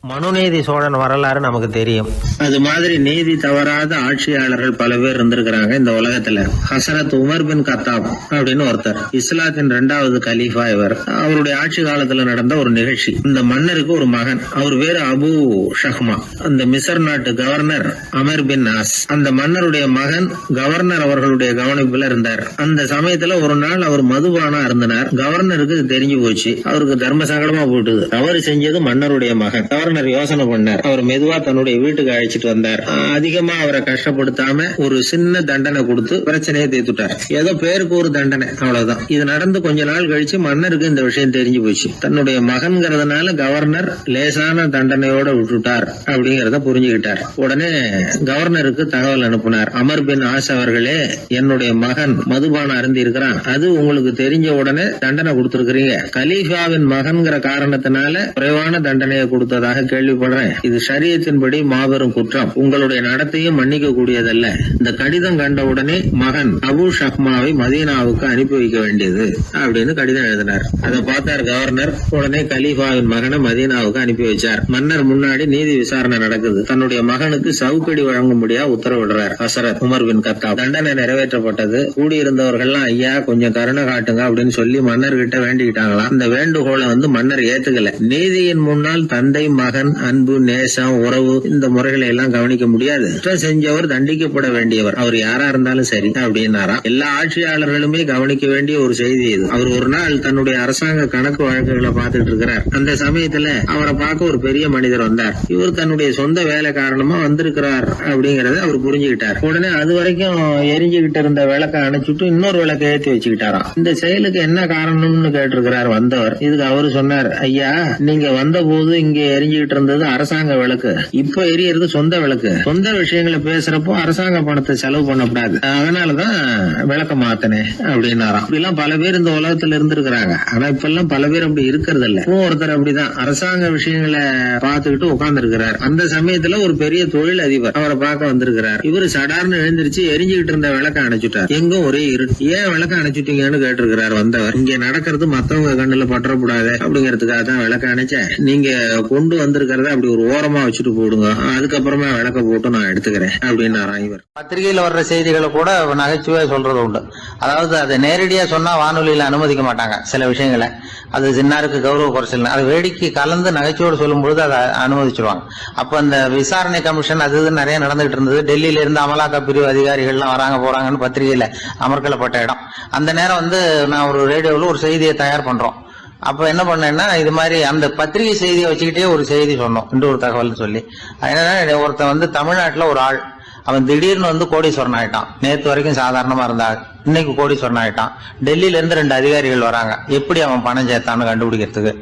மனுநீதி சோழன் வரலாறு நமக்கு தெரியும். அது மாதிரி நீதி தவறாத ஆட்சியாளர்கள் பல பேர் இருந்திருக்கிறாங்க இந்த உலகத்துல. ஹசரத் உமர் பின் கத்தாப் அப்படின்னு ஒருத்தர், இஸ்லாத்தின் 2வது கலீஃபா இவர். அவருடைய ஆட்சி காலத்துல நடந்த ஒரு நிகழ்ச்சி. இந்த மன்னருக்கு ஒரு மகன், அவர் பேரு அபு ஷஹ்மா. அந்த மிசர் நாட்டு கவர்னர் அமர் பின் ஆஸ், அந்த மன்னருடைய மகன் கவர்னர் அவர்களுடைய கவனிப்புல இருந்தார். அந்த சமயத்துல ஒரு நாள் அவர் மதுபானா இருந்தனர். கவர்னருக்கு தெரிஞ்சு போச்சு. அவருக்கு தர்ம சங்கடமா போட்டுது. தவறு செஞ்சது மன்னருடைய மகன். கவர்னர் யோசனை பண்ணார். அவர் மெதுவா தன்னுடைய வீட்டுக்கு அழைச்சிட்டு வந்தார். அதிகமா அவரை கஷ்டப்படுத்தாம ஒரு சின்ன தண்டனை கொடுத்து பிரச்சனையை தீர்த்துட்டார். ஏதோ பேருக்கு ஒரு தண்டனை, அவ்வளவுதான். இது நடந்து கொஞ்ச நாள் கழிச்சு மன்னருக்கு இந்த விஷயம் தெரிஞ்சு போச்சு. தன்னுடைய மகன்கிறதுனால கவர்னர் லேசான தண்டனையோட விட்டுட்டார் அப்படிங்கறத புரிஞ்சுக்கிட்டார். உடனே கவர்னருக்கு தகவல் அனுப்பினார். அமர் பின் ஆஸ் அவர்களே, என்னுடைய மகன் மதுபானம் அருந்தி இருக்கிறான். அது உங்களுக்கு தெரிஞ்ச உடனே தண்டனை கொடுத்திருக்கிறீங்க. கலீஃபாவின் மகன்கிற காரணத்தினால குறைவான தண்டனையை கொடுத்ததாக கேள்விப்படுறேன். இது ஷரியத்தின்படி மாபெரும் குற்றம். உங்களுடைய நடத்தையும் மன்னிக்க கூடியதல்ல. இந்த கடிதம் கண்ட உடனே மகன் அபு ஷஹ்மாவை மதீனாவுக்கு அனுப்பி வைக்க வேண்டியது அப்படின்னு கடிதம் எழுதினார். அதை பார்த்தார் கவர்னர். உடனே கலீஃபாவின் மகனை மதீனாவுக்கு அனுப்பி வச்சார். மன்னர் முன்னாடி நீதி விசாரணை நடக்குது. தன்னுடைய மகனுக்கு சவுக்கடி வழங்கும்படியா உத்தரவிடுறார் ஹசரத் உமர் பின் கத்தாப். தண்டனை நிறைவேற்றப்பட்டது. கூடியிருந்தவர்கள்லாம் ஐயா கொஞ்சம் கருணை காட்டுங்க அப்படின்னு சொல்லி மன்னர்கிட்ட வேண்டிக்கிட்டாங்களாம். இந்த வேண்டுகோளை மன்னர் ஏத்துக்கல. நீதியின் முன்னால் தந்தை மகன் அன்பு நேசம் உறவு இந்த முறைகளை எல்லாம் கவனிக்க முடியாது. குற்றம் செஞ்சவர் தண்டிக்கப்பட வேண்டியவர், அவர் யாரா இருந்தாலும் சரி அப்படின்னாராம். எல்லா ஆட்சியாளர்களுமே கவனிக்க வேண்டிய ஒரு செய்தி இது. அவர் ஒரு நாள் தன்னுடைய அரசாங்க கணக்கு வழக்குகளை பார்த்துட்டு இருக்கிறார். அந்த சமயத்துல அவரை பார்க்க ஒரு பெரிய மனிதர் வந்தார். இவர் தன்னுடைய சொந்த வேலை காரணமா வந்திருக்கிறார் அப்படிங்கறத அவர் புரிஞ்சுக்கிட்டார். உடனே அது வரைக்கும் எரிஞ்சுகிட்டு இருந்த விளக்க அணைச்சிட்டு இன்னொரு விளக்க ஏற்றி வச்சுக்கிட்டாராம். இந்த செயலுக்கு என்ன காரணம்னு கேட்டிருக்கிறார் வந்தவர். இதுக்கு அவரு சொன்னார், ஐயா நீங்க வந்த போது இங்க எரிஞ்சுகிட்டு இருந்தது அரசாங்க விளக்கு, இப்ப எரியறது சொந்த விளக்கு. சொந்த விஷயங்களை பேசுறப்போ அரசாங்க பணத்தை செலவு பண்ணக்கூடாது, அதனாலதான் விளக்க மாத்தினேன் அப்படின்னாராம். இப்படிலாம் பல பேர் இந்த உலகத்துல இருந்திருக்கிறாங்க. ஆனா இப்ப எல்லாம் பல பேர் அப்படி இருக்கிறது இல்ல. ஒருத்தர் அப்படிதான் அரசாங்க விஷயங்களை பார்த்துக்கிட்டு உட்கார்ந்து இருக்கிறார். அந்த சமயத்துல ஒரு பெரிய தொழில் அதிபர் அவரை பார்க்க வந்திருக்கிறார். இவரு சடார்னு எழுந்திருச்சு எரிஞ்சுகிட்டு இருந்த விளக்க அணைச்சுட்டார். எங்கும் ஒரே இருட்டு. ஏன் விளக்க அணைச்சுட்டீங்கன்னு கேட்டிருக்கிறார் வந்தவர். இங்க நடக்கிறது மத்தவங்க கண்ணுல பற்றக்கூடாது அப்படிங்கறதுக்காக தான் விளக்க அணைச்சேன். நீங்க கொண்டு வந்திருக்கிறத அப்படி ஒரு ஓரமா வச்சுட்டு போடுங்க, அதுக்கப்புறமா விளக்க போட்டு நான் எடுத்துக்கிறேன் அப்படின்னாராம் இவர். பத்திரிகையில வர்ற செய்திகளை கூட நகைச்சுவையா சொல்றது உண்டு. அதாவது அதை நேரடியா சொன்னா வானொலியில அனுமதிக்க மாட்டாங்க சில விஷயங்களை. அது சின்னாருக்கு கௌரவ குறைச்சல். அது வேடிக்கை கலந்து நகைச்சுவோடு சொல்லும் பொழுது அதை அனுமதிச்சிருவாங்க. அப்ப அந்த விசாரணை கமிஷன் அது நிறைய நடந்துகிட்டு இருந்தது. டெல்லியில இருந்து அமலாக்க பிரிவு அதிகாரிகள்லாம் வராங்க போறாங்கன்னு பத்திரிகையில அமர்க்கப்பட்ட இடம். அந்த நேரம் நான் ஒரு ரேடியோவில் ஒரு செய்தியை தயார் பண்றோம். அப்ப என்ன பண்ணேன்னா இது மாதிரி அந்த பத்திரிகை செய்தியை வச்சுக்கிட்டே ஒரு செய்தி சொன்னோம், இன்னொரு தகவல் சொல்லி. என்னன்னா ஒருத்தன் தமிழ்நாட்டுல ஒரு ஆள், அவன் திடீர்னு கோடீஸ்வரன் ஆயிட்டான். நேற்று வரைக்கும் சாதாரணமா இருந்தா இன்னைக்கு கோடீஸ்வரன் ஆயிட்டான். டெல்லியில இருந்து 2 அதிகாரிகள் வராங்க. எப்படி அவன் பணம் சேர்த்தான்னு கண்டுபிடிக்கிறதுக்கு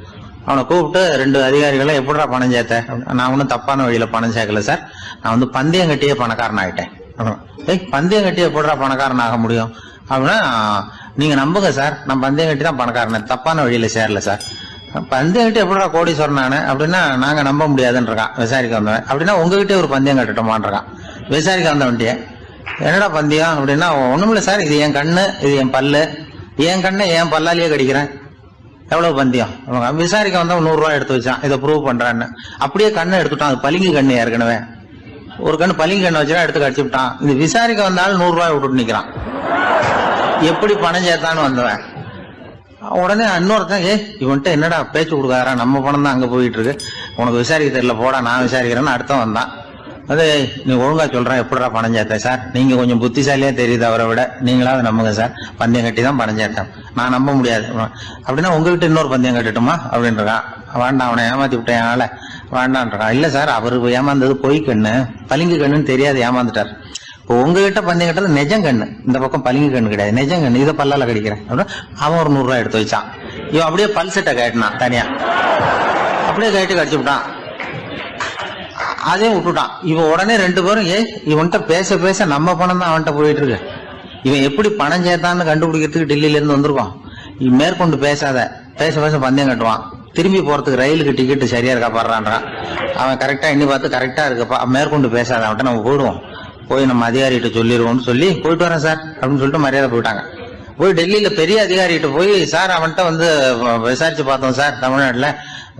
அவனை கூப்பிட்டு 2 அதிகாரிகளை எப்படிடா பணம் சேர்த்த? நான் ஒன்னும் தப்பான வழியில பணம் சேர்க்கல சார், நான் பந்தயம் கட்டியே பணக்காரன் ஆயிட்டேன். பந்தயம் கட்டியே எப்படிடா பணக்காரன் ஆக முடியும் அப்படின்னா, நீங்க நம்புங்க சார், நான் பந்தயம் கட்டி தான் பணக்காரன், தப்பான வழியில சேரல சார். பந்தயம் கட்டி எப்படா கோடீஸ்வரன் நானு அப்படின்னா, நாங்க நம்ப முடியாதுன்றான் விசாரிக்க வந்தவன். அப்படின்னா உங்ககிட்டே ஒரு பந்தயம் கட்டட்டுமான்றான் விசாரிக்க வந்தவன்ட்டிய. என்னடா பந்தயம் அப்படின்னா, ஒண்ணுமில்ல சார், இது என் கண்ணு, இது என் பல்லு, என் கண்ணை என் பல்லாலேயே கடிக்கிறேன், எவ்வளவு பந்தயம். விசாரிக்க வந்தவன் 100 ரூபாய் எடுத்து வச்சான், இதை ப்ரூவ் பண்றான்னு. அப்படியே கண்ணை எடுத்துட்டான். அது பளிங்கு கண்ணு, ஏற்கனவே ஒரு கண்ணு பளிங்கு கண்ணு வச்சுட்டா எடுத்து கடிச்சு விட்டான். இது விசாரிக்க வந்தாலும் 100 ரூபாய் விட்டுட்டு நிக்கிறான். எப்படி பணம் சேர்த்தான்னு வந்தவன். உடனே இன்னொருத்தன், இவன்ட்ட என்னடா பேச்சு கொடுக்காரா, நம்ம பணம் தான் அங்க போயிட்டு இருக்கு, உனக்கு விசாரிக்க தெரியல, போடா நான் விசாரிக்கிறேன்னு அடுத்த வந்தான். அது நீ ஒழுங்கா சொல்றேன், எப்படிடா பணம் சேர்த்தேன் சார், நீங்க கொஞ்சம் புத்திசாலியா தெரியுது அவரை விட, நீங்களாவது நம்புங்க சார், பந்தயம் கட்டி தான் பணம் சேர்த்தேன், நான் நம்ப முடியாது அப்படின்னா உங்ககிட்ட இன்னொரு பந்தயம் கட்டட்டுமா அப்படின்றான். வேண்டாம், அவனை ஏமாத்தி விட்டேன் ஆள வேண்டான்றான். இல்ல சார், அவரு ஏமாந்தது பொய் கண்ணு, பளிங்கு கண்ணுன்னு தெரியாது, ஏமாந்துட்டார். இப்போ உங்ககிட்ட பந்தயம் கட்டது நெஜம் கண்ணு, இந்த பக்கம் பளிங்கு கண்ணு கிடையாது, நெஜம் கண்ணு, இதை பல்லால கடிக்கிறேன். அவன் ஒரு 100 ரூபாய் எடுத்து வச்சான். இவன் அப்படியே பல்செட்டை கேட்டினான் தனியா, அப்படியே கேட்டு கடிச்சு விட்டான். அதே விட்டுட்டான். இவன் உடனே 2 பேரும், இவன்கிட்ட பேச பேச நம்ம பணம் தான் அவன்கிட்ட போயிட்டு இருக்கு, இவன் எப்படி பணம் சேர்த்தான்னு கண்டுபிடிக்கிறதுக்கு டெல்லியில இருந்து வந்திருக்கோம், இவன் மேற்கொண்டு பேசாத, பேச பேச பந்தயம் கட்டுவான். திரும்பி போறதுக்கு ரயிலுக்கு டிக்கெட்டு சரியா இருக்கா பாடுறான்றான். அவன் கரெக்டா எண்ணி பார்த்து கரெக்டா இருக்குப்பா, மேற்கொண்டு பேசாத, அவன்கிட்ட நம்ம போயிடுவோம், போய் நம்ம அதிகாரிகிட்ட சொல்லிடுவோம்னு சொல்லி போயிட்டு வரேன் சார் அப்படின்னு சொல்லிட்டு மரியாதை போயிட்டாங்க. போய் டெல்லியில பெரிய அதிகாரிகிட்ட போய், சார் அவன்கிட்ட விசாரிச்சு பார்த்தோம் சார், தமிழ்நாட்டுல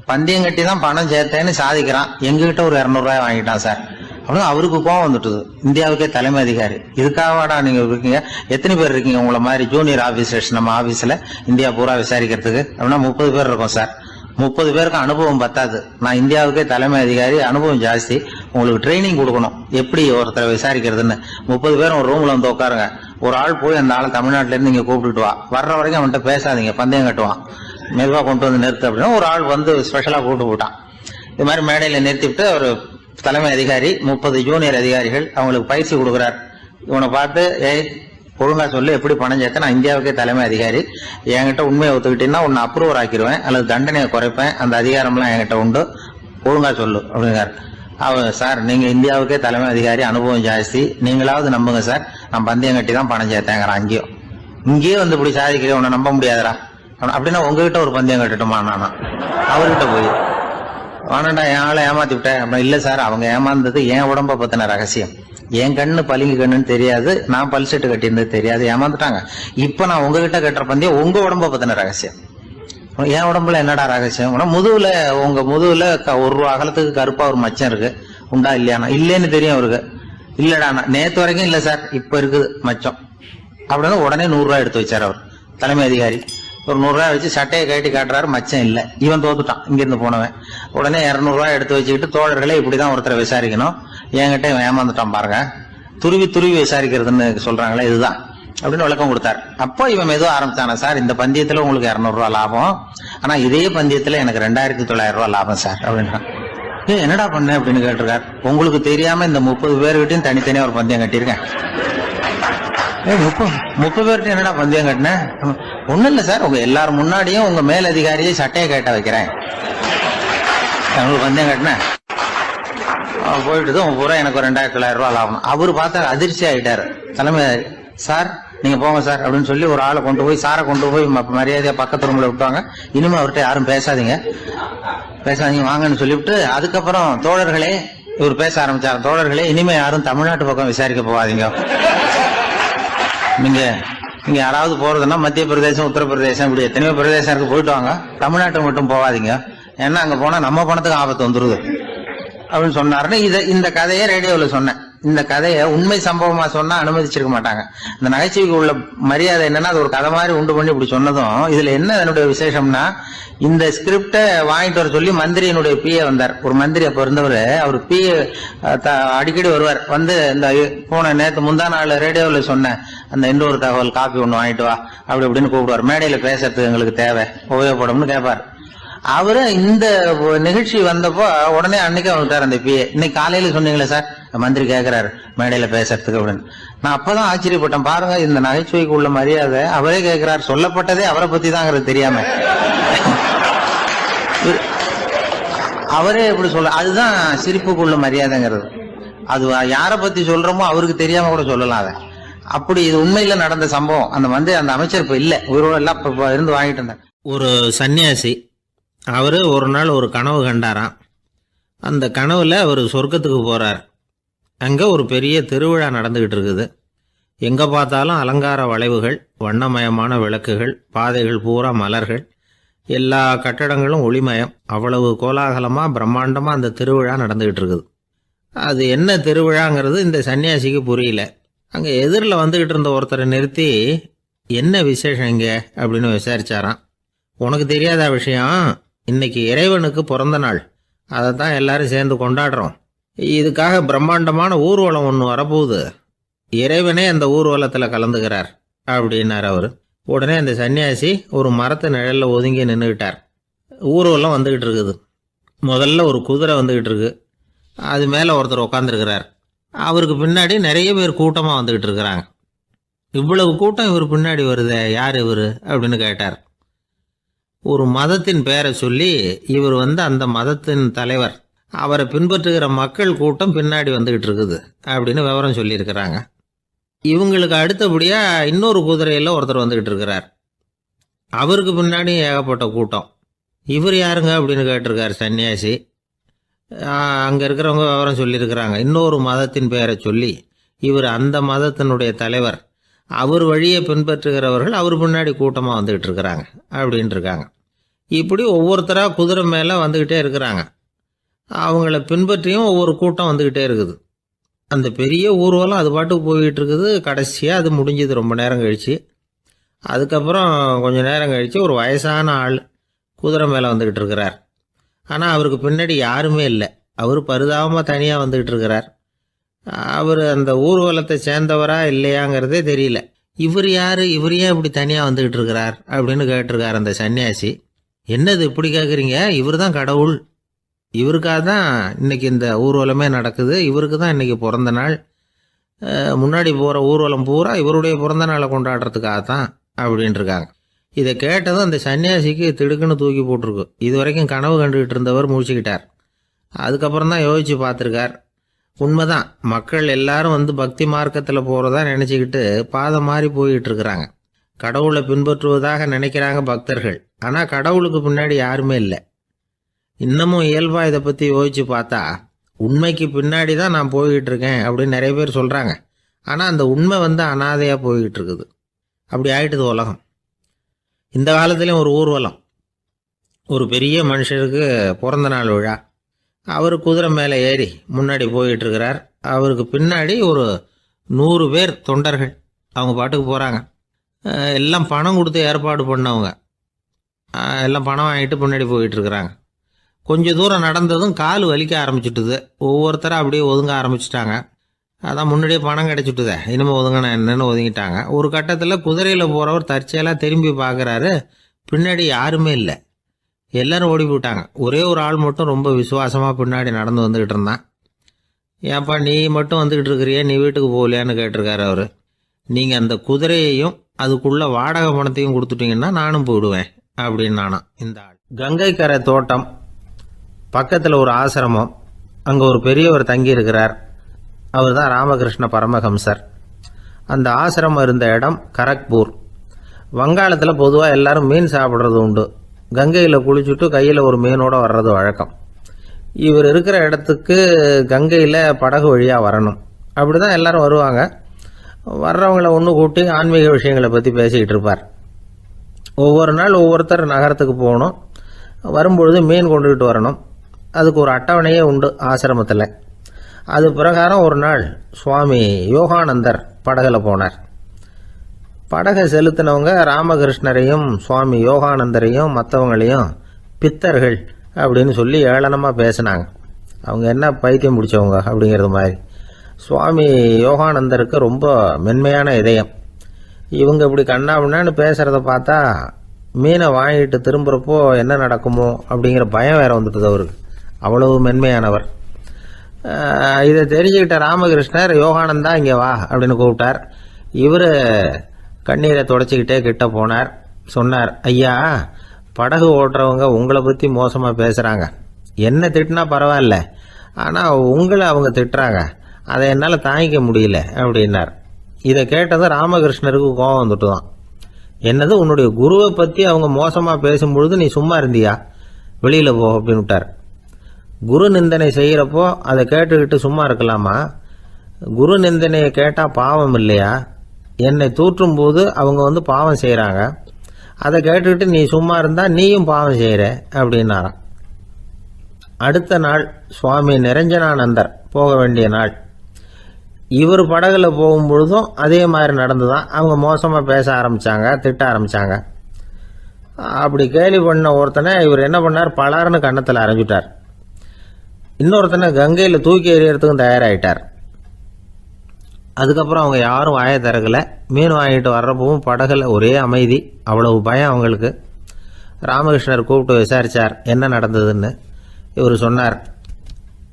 பந்தயம் கட்டி தான் பணம் சேர்த்தேன்னு சாதிக்கிறான், எங்ககிட்ட ஒரு 200 ரூபாய் வாங்கிட்டான் சார் அப்படின்னு அவருக்கு கோவம் வந்துட்டுது. இந்தியாவுக்கே தலைமை அதிகாரி, இதுக்காகவாடா நீங்க இருக்கீங்க? எத்தனை பேர் இருக்கீங்க உங்களை மாதிரி ஜூனியர் ஆபீசர்ஸ் நம்ம ஆபீஸ்ல இந்தியா பூரா விசாரிக்கிறதுக்கு? அப்படின்னா 30 பேர் இருக்கோம் சார். 30 பேருக்கு அனுபவம் பத்தாது, நான் இந்தியாவுக்கே தலைமை அதிகாரி, அனுபவம் ஜாஸ்தி, உங்களுக்கு ட்ரைனிங் கொடுக்கணும் எப்படி ஒருத்தரை விசாரிக்கிறதுன்னு. 30 பேரும் ஒரு ரூம்ல வந்து உட்காருங்க, ஒரு ஆள் போய் அந்த ஆள் தமிழ்நாட்டுல இருந்து இங்க கூப்பிட்டுட்டு வா, வர்ற வரைக்கும் அவன்கிட்ட பேசாதீங்க, பந்தயம் கட்டுவான், மெதுவா கொண்டு வந்து நிறுத்து அப்படின்னா ஒரு ஆள் வந்து ஸ்பெஷலா கூப்பிட்டு போட்டான். இது மாதிரி மேடையில நிறுத்திவிட்டு ஒரு தலைமை அதிகாரி 30 ஜூனியர் அதிகாரிகள் அவங்களுக்கு பயிற்சி கொடுக்குறார். இவனை பார்த்து, ஏய் ஒழுங்கா சொல்லு, எப்படி பணம் சேர்த்த, நான் இந்தியாவுக்கே தலைமை அதிகாரி, என்கிட்ட உண்மையை ஒத்துக்கிட்டீங்கன்னா உன்னை அப்ரூவர் ஆக்கிடுவேன் அல்லது தண்டனையை குறைப்பேன், அந்த அதிகாரம்லாம் என்கிட்ட உண்டு, ஒழுங்கா சொல்லு அப்படிங்கிறார். அவர், சார் நீங்க இந்தியாவுக்கே தலைமை அதிகாரி, அனுபவம் ஜாஸ்தி, நீங்களாவது நம்புங்க சார், நான் பந்தயம் கட்டி தான் பணம் சேர்த்தேங்கிறான். இங்கேயும் வந்து இப்படி சாதிக்கிறேன், உன்னை நம்ப முடியாதரா அப்படின்னா உங்ககிட்ட ஒரு பந்தயம் கட்டட்டுமா? நானா அவர்கிட்ட போய் வானண்டா என் ஆளை ஏமாத்தி விட்டேன் அப்படின்னா, இல்ல சார் அவங்க ஏமாந்தது என் உடம்ப பத்தின ரகசியம், என் கண்ணு பளிங்கு கண்ணுன்னு தெரியாது, நான் பல்செட்டு கட்டியிருந்தது தெரியாது, ஏமாந்துட்டாங்க. இப்ப நான் உங்ககிட்ட கட்டுற பந்தயம் உங்க உடம்ப பத்தின ரகசியம். என் உடம்புல என்னடா ரகசியம்? முதுகுல, உங்க முதுகுல 1 ரூபா அகலத்துக்கு கருப்பா ஒரு மச்சம் இருக்கு, உண்டா இல்லையானா? இல்லேன்னு தெரியும் அவருக்கு. இல்லடா நேத்து வரைக்கும் இல்ல சார், இப்ப இருக்குது மச்சம் அப்படின்னு உடனே 100 ரூபாய் எடுத்து வச்சார் அவர் தலைமை அதிகாரி. ஒரு 100 ரூபாய் வச்சு சட்டையை கட்டி காட்டுறாரு, மச்சம் இல்ல, இவன் தோத்துட்டான் இங்கிருந்து போனவன். உடனே 200 ரூபாய் எடுத்து வச்சுக்கிட்டு, தோழர்களே இப்படிதான் ஒருத்தரை விசாரிக்கணும், என்கிட்ட இவன் ஏமாந்துட்டான் பாருங்க, துருவி துருவி விசாரிக்கிறதுன்னு சொல்றாங்களே இதுதான் அப்படின்னு விளக்கம் கொடுத்தாரு. அப்போ இவன் மெதுவா ஆரம்பிச்சானா, சார் இந்த பந்தயத்துல உங்களுக்கு 200 ரூபாய் லாபம், ஆனா இதே பந்தயத்துல எனக்கு 2900 ரூபாய் லாபம் சார் அப்படின்றான். என்னடா பண்ண அப்படின்னு கேட்டிருக்காரு. உங்களுக்கு தெரியாம இந்த 30 பேர்கிட்டையும் தனித்தனியா ஒரு பந்தயம் கட்டியிருக்கேன். 30 பேர்கிட்ட என்னடா பந்தயம் கட்டினேன்? ஒண்ணும் இல்ல சார், உங்க எல்லாரும் முன்னாடியும் உங்க மேல் அதிகாரியை சட்டையை கேட்ட வைக்கிறேன், உங்களுக்கு பந்தயம் கட்டினேன். போயிட்டு பூரா எனக்கு 2900 ரூபாய் லாபம். அவரு பார்த்தா அதிர்ச்சி ஆயிட்டாரு. தலைமை, சார் நீங்க போங்க சார் அப்படின்னு சொல்லி ஒரு ஆளை கொண்டு போய், சாரை கொண்டு போய் மரியாதையா பக்கத்து ரூம்ல விட்டாங்க. இனிமே அவர்கிட்ட யாரும் பேசாதீங்க வாங்கன்னு சொல்லிவிட்டு, அதுக்கப்புறம் தோழர்களே, இவர் பேச ஆரம்பிச்சார், தோழர்களே இனிமே யாரும் தமிழ்நாட்டு பக்கம் விசாரிக்க போவாதீங்க, நீங்க யாராவது போறதுன்னா மத்திய பிரதேசம், உத்தரப்பிரதேசம், இப்படி எத்தனையோ பிரதேசம் இருக்கு, போயிட்டு வாங்க, தமிழ்நாட்டுக்கு மட்டும் போவாதீங்க, ஏன்னா அங்க போனா நம்ம பணத்துக்கு ஆபத்து வந்துருது அப்படின்னு சொன்னாருன்னு இந்த கதையை ரேடியோவில் சொன்னேன். இந்த கதையை உண்மை சம்பவமா சொன்னா அனுமதிச்சிருக்க மாட்டாங்க. இந்த நகைச்சுவைக்கு உள்ள மரியாதை என்னன்னா, அது ஒரு கதை மாதிரி உண்டு பண்ணி இப்படி சொன்னதும், இதுல என்ன என்னுடைய விசேஷம்னா, இந்த ஸ்கிரிப்ட வாங்கிட்டு வர சொல்லி மந்திரியினுடைய பிஏ வந்தார். ஒரு மந்திரி அப்ப இருந்தவர், அவர் பிஏ அடிக்கடி வருவார். வந்து இந்த நேத்து முந்தா நாள் ரேடியோவில் சொன்ன அந்த இன்னொரு தகவல் காப்பி ஒண்ணு வாங்கிட்டு வா அப்படி இப்படின்னு கூப்பிடுவார். மேடையில பேசுறதுக்கு எங்களுக்கு தேவை, உபயோகப்படும்னு கேட்பார். அவரு இந்த நிகழ்ச்சி வந்தப்போ உடனே அன்னைக்கு வந்துட்டார் அந்த பிஏ. இன்னைக்கு காலையில சொன்னீங்களே சார், மந்திரி கேட்கிறாரு மேடையில பேசுறதுக்கு அப்படின்னு. நான் அப்பதான் ஆச்சரியப்பட்டேன், பாருங்க இந்த நகைச்சுவைக்கு உள்ள மரியாதை. அவரே கேட்கிறார், சொல்லப்பட்டதே அவரை பத்தி தாங்கிறது தெரியாம அவரே எப்படி சொல்ல, அதுதான் சிரிப்புக்குள்ள மரியாதைங்கிறது. அது யாரை பத்தி சொல்றோமோ அவருக்கு தெரியாம கூட சொல்லலாம் அதை. அப்படி இது உண்மையில நடந்த சம்பவம். அந்த அமைச்சர் இப்ப இல்ல, உயிரோட எல்லாம் இருந்து வாங்கிட்டு இருந்தார். ஒரு சன்னியாசி, அவரு ஒரு நாள் ஒரு கனவு கண்டாராம். அந்த கனவுல அவர் சொர்க்கத்துக்கு போறார். அங்க ஒரு பெரிய திருவிழா நடந்துகிட்டு இருக்குது. எங்க பார்த்தாலும் அலங்கார வளைவுகள், வண்ணமயமான விளக்குகள், பாதைகள் பூரா மலர்கள், எல்லா கட்டடங்களும் ஒளிமயம். அவ்வளவு கோலாகலமா பிரம்மாண்டமா அந்த திருவிழா நடந்துகிட்டு இருக்குது. அது என்ன திருவிழாங்கிறது இந்த சன்னியாசிக்கு புரியல. அங்க எதிரில் வந்துகிட்டு இருந்த ஒருத்தரை நிறுத்தி, என்ன விசேஷம் இங்க அப்படின்னு விசாரிச்சாராம். உனக்கு தெரியாத விஷயம், இன்னைக்கு இறைவனுக்கு பிறந்த நாள், அதை தான் எல்லாரும் சேர்ந்து கொண்டாடுறோம். இதுக்காக பிரம்மாண்டமான ஊர்வலம் ஒன்று வரப்போகுது, இறைவனே அந்த ஊர்வலத்தில் கலந்துக்கிறார் அப்படின்னார் அவர். உடனே அந்த சன்னியாசி ஒரு மரத்து நிழலில் ஒதுங்கி நின்றுக்கிட்டார். ஊர்வலம் வந்துக்கிட்டு இருக்குது. முதல்ல ஒரு குதிரை வந்துக்கிட்டு இருக்கு, அது மேலே ஒருத்தர் உட்காந்துருக்கிறார். அவருக்கு பின்னாடி நிறைய பேர் கூட்டமாக வந்துக்கிட்டு இருக்கிறாங்க. இவ்வளவு கூட்டம் இவர் பின்னாடி வருதே, யார் இவர் அப்படின்னு கேட்டார். ஒரு மதத்தின் பெயரை சொல்லி, இவர் அந்த மதத்தின் தலைவர், அவரை பின்பற்றுகிற மக்கள் கூட்டம் பின்னாடி வந்துகிட்டு இருக்குது அப்படின்னு விவரம் சொல்லியிருக்கிறாங்க. இவங்களுக்கு அடுத்தபடியா இன்னொரு குதிரையில் ஒருத்தர் வந்துகிட்டு இருக்கிறார். அவருக்கு பின்னாடி ஏகப்பட்ட கூட்டம். இவர் யாருங்க அப்படின்னு கேட்டிருக்கார் சன்னியாசி. அங்கே இருக்கிறவங்க விவரம் சொல்லியிருக்கிறாங்க. இன்னொரு மதத்தின் பெயரை சொல்லி, இவர் அந்த மதத்தினுடைய தலைவர், அவர் வழியை பின்பற்றுகிறவர்கள் அவர் பின்னாடி கூட்டமாக வந்துகிட்டு இருக்கிறாங்க அப்படின்ட்டு இருக்காங்க. இப்படி ஒவ்வொருத்தராக குதிரை மேலே வந்துக்கிட்டே இருக்கிறாங்க. அவங்கள பின்பற்றியும் ஒவ்வொரு கூட்டம் வந்துக்கிட்டே இருக்குது. அந்த பெரிய ஊர்வலம் அது பாட்டுக்கு போய்கிட்டு இருக்குது. கடைசியாக அது முடிஞ்சது ரொம்ப நேரம் கழித்து. அதுக்கப்புறம் கொஞ்சம் நேரம் கழித்து ஒரு வயசான ஆள் குதிரை மேலே வந்துக்கிட்டு இருக்கிறார். ஆனால் அவருக்கு பின்னாடி யாருமே இல்லை. அவர் பரிதாபமாக தனியாக வந்துக்கிட்டு இருக்கிறார். அவர் அந்த ஊர்வலத்தை சேர்ந்தவரா இல்லையாங்கிறதே தெரியல. இவர் யார், இவர் ஏன் இப்படி தனியாக வந்துக்கிட்டு இருக்கிறார் அப்படின்னு கேட்டிருக்கார் அந்த சன்னியாசி. என்னது இப்படி கேட்குறீங்க? இவர் தான் கடவுள். இவருக்காக தான் இன்னைக்கு இந்த ஊர்வலமே நடக்குது. இவருக்கு தான் இன்னைக்கு பிறந்த நாள். முன்னாடி போகிற ஊர்வலம் பூரா இவருடைய பிறந்த நாளை கொண்டாடுறதுக்காக தான் அப்படின்ட்டுருக்காங்க. இதை கேட்டதும் அந்த சன்னியாசிக்கு திடுக்குன்னு தூக்கி போட்டிருக்கு. இது வரைக்கும் கனவு கண்டுகிட்டு இருந்தவர் முடிச்சுக்கிட்டார். அதுக்கப்புறம் தான் யோசித்து பார்த்துருக்கார். உண்மைதான், மக்கள் எல்லாரும் வந்து பக்தி மார்க்கத்தில் போகிறதா நினச்சிக்கிட்டு பாதம் மாறி போயிட்டு இருக்கிறாங்க. கடவுளை பின்பற்றுவதாக நினைக்கிறாங்க பக்தர்கள். ஆனால் கடவுளுக்கு பின்னாடி யாருமே இல்லை. இன்னமும் இயல்பாக இதை பற்றி யோசித்து பார்த்தா உண்மைக்கு பின்னாடி தான் நான் போய்கிட்டு இருக்கேன் அப்படின்னு நிறைய பேர் சொல்கிறாங்க. ஆனால் அந்த உண்மை வந்து அனாதையாக போய்கிட்டு இருக்குது. அப்படி ஆயிட்டுது உலகம். இந்த காலத்துலேயும் ஒரு ஊர்வலம், ஒரு பெரிய மனுஷருக்கு பிறந்த நாள் விழா. அவர் குதிரை மேலே ஏறி முன்னாடி போயிட்டு இருக்கிறார். அவருக்கு பின்னாடி ஒரு 100 பேர் தொண்டர்கள் அவங்க பாட்டுக்கு போகிறாங்க. எல்லாம் பணம் கொடுத்து ஏற்பாடு பண்ணவங்க. எல்லாம் பணம் வாங்கிட்டு முன்னாடி போயிட்டுருக்குறாங்க. கொஞ்சம் தூரம் நடந்ததும் கால் வலிக்க ஆரம்பிச்சுட்டுது. ஒவ்வொருத்தரும் அப்படியே ஒதுங்க ஆரம்பிச்சிட்டாங்க. அதான் முன்னாடியே பணம் கிடச்சிட்டுதே, இனிமேல் ஒதுங்கினா என்னன்னு ஒதுங்கிட்டாங்க. ஒரு கட்டத்தில் குதிரையில் போகிறவர் தற்செயலாக திரும்பி பார்க்குறாரு. பின்னாடி யாருமே இல்லை. எல்லோரும் ஓடி போயிட்டாங்க. ஒரே ஒரு ஆள் மட்டும் ரொம்ப விசுவாசமாக பின்னாடி நடந்து வந்துக்கிட்டு இருந்தான். ஏன்ப்பா நீ மட்டும் வந்துக்கிட்டு இருக்கிறியே, நீ வீட்டுக்கு போகலையான்னு கேட்டிருக்காரு அவர். நீங்கள் அந்த குதிரையையும் அதுக்குள்ளே வாடகை பணத்தையும் கொடுத்துட்டீங்கன்னா நானும் போயிடுவேன் அப்படின்னு நானும். இந்த ஆள் கங்கை கரை தோட்டம் பக்கத்தில் ஒரு ஆசிரமம். அங்கே ஒரு பெரியவர் தங்கி இருக்கிறார். அவர் தான் ராமகிருஷ்ண பரமஹம்சர். அந்த ஆசிரமம் இருந்த இடம் கரக்பூர். வங்காளத்தில் பொதுவாக எல்லாரும் மீன் சாப்பிட்றது உண்டு. கங்கையில் குளிச்சுட்டு கையில் ஒரு மீனோடு வர்றது வழக்கம். இவர் இருக்கிற இடத்துக்கு கங்கையில் படகு வழியாக வரணும். அப்படி தான் எல்லோரும் வருவாங்க. வர்றவங்கள ஒன்று கூட்டி ஆன்மீக விஷயங்களை பற்றி பேசிக்கிட்டு இருப்பார். ஒவ்வொரு நாள் ஒவ்வொருத்தர் நகரத்துக்கு போகணும். வரும்பொழுது மீன் கொண்டுகிட்டு வரணும். அதுக்கு ஒரு அட்டவணையே உண்டு ஆசிரமத்தில். அது பிரகாரம் ஒரு நாள் சுவாமி யோகானந்தர் படகுல போனார். படகை செலுத்தினவங்க ராமகிருஷ்ணரையும் சுவாமி யோகானந்தரையும் மற்றவங்களையும் பித்தர்கள் அப்படின்னு சொல்லி ஏளனமாக பேசினாங்க. அவங்க என்ன பைத்தியம் பிடிச்சவங்க அப்படிங்கிறது மாதிரி. சுவாமி யோகானந்தருக்கு ரொம்ப மென்மையான இதயம். இவங்க இப்படி கண்ணாபின்னான்னு பேசுகிறத பார்த்தா மீனை வாங்கிட்டு திரும்புகிறப்போ என்ன நடக்குமோ அப்படிங்கிற பயம் வேறு வந்துட்டுது அவருக்கு. அவ்வளவு மென்மையானவர். இதை தெரிஞ்சுக்கிட்ட ராமகிருஷ்ணர் யோகானந்தா இங்கே வா அப்படின்னு கூப்பிட்டார். இவர் கண்ணீரை தொடச்சிக்கிட்டே கிட்ட போனார். சொன்னார், ஐயா, படகு ஓட்டுறவங்க உங்களை பற்றி மோசமாக பேசுகிறாங்க. என்ன திட்டினா பரவாயில்ல, ஆனால் உங்களை அவங்க திட்டுறாங்க. அதை என்னால் தாங்கிக்க முடியல அப்படின்னார். இதை கேட்டதும் ராமகிருஷ்ணருக்கு கோபம் வந்துட்டு தான். என்னது, உன்னுடைய குருவை பற்றி அவங்க மோசமாக பேசும்பொழுது நீ சும்மா இருந்தியா? வெளியில் போ அப்படின்னு விட்டார். குரு நிந்தனை செய்கிறப்போ அதை கேட்டுக்கிட்டு சும்மா இருக்கலாமா? குரு நிந்தனையை கேட்டால் பாவம் இல்லையா? என்னை தூற்றும் போது அவங்க வந்து பாவம் செய்கிறாங்க. அதை கேட்டுக்கிட்டு நீ சும்மா இருந்தால் நீயும் பாவம் செய்கிற அப்படின்னாராம். அடுத்த நாள் சுவாமி நிரஞ்சனானந்தர் போக வேண்டிய நாள். இவர் படகுல போகும்பொழுதும் அதே மாதிரி நடந்து தான். அவங்க மோசமாக பேச ஆரம்பித்தாங்க, திட்ட ஆரம்பித்தாங்க. அப்படி கேலி பண்ண ஒருத்தனை இவர் என்ன பண்ணார், பலார்னு கன்னத்தில் அரைஞ்சிட்டார். இன்னொருத்தனை கங்கையில் தூக்கி எறியறதுக்கும் தயாராகிட்டார். அதுக்கப்புறம் அவங்க யாரும் வாயை திறக்கலை. மீன் வாங்கிட்டு வர்றப்பவும் படகுல ஒரே அமைதி. அவ்வளவு பயம் அவங்களுக்கு. ராமகிருஷ்ணர் கூப்பிட்டு விசாரித்தார் என்ன நடந்ததுன்னு. இவர் சொன்னார்,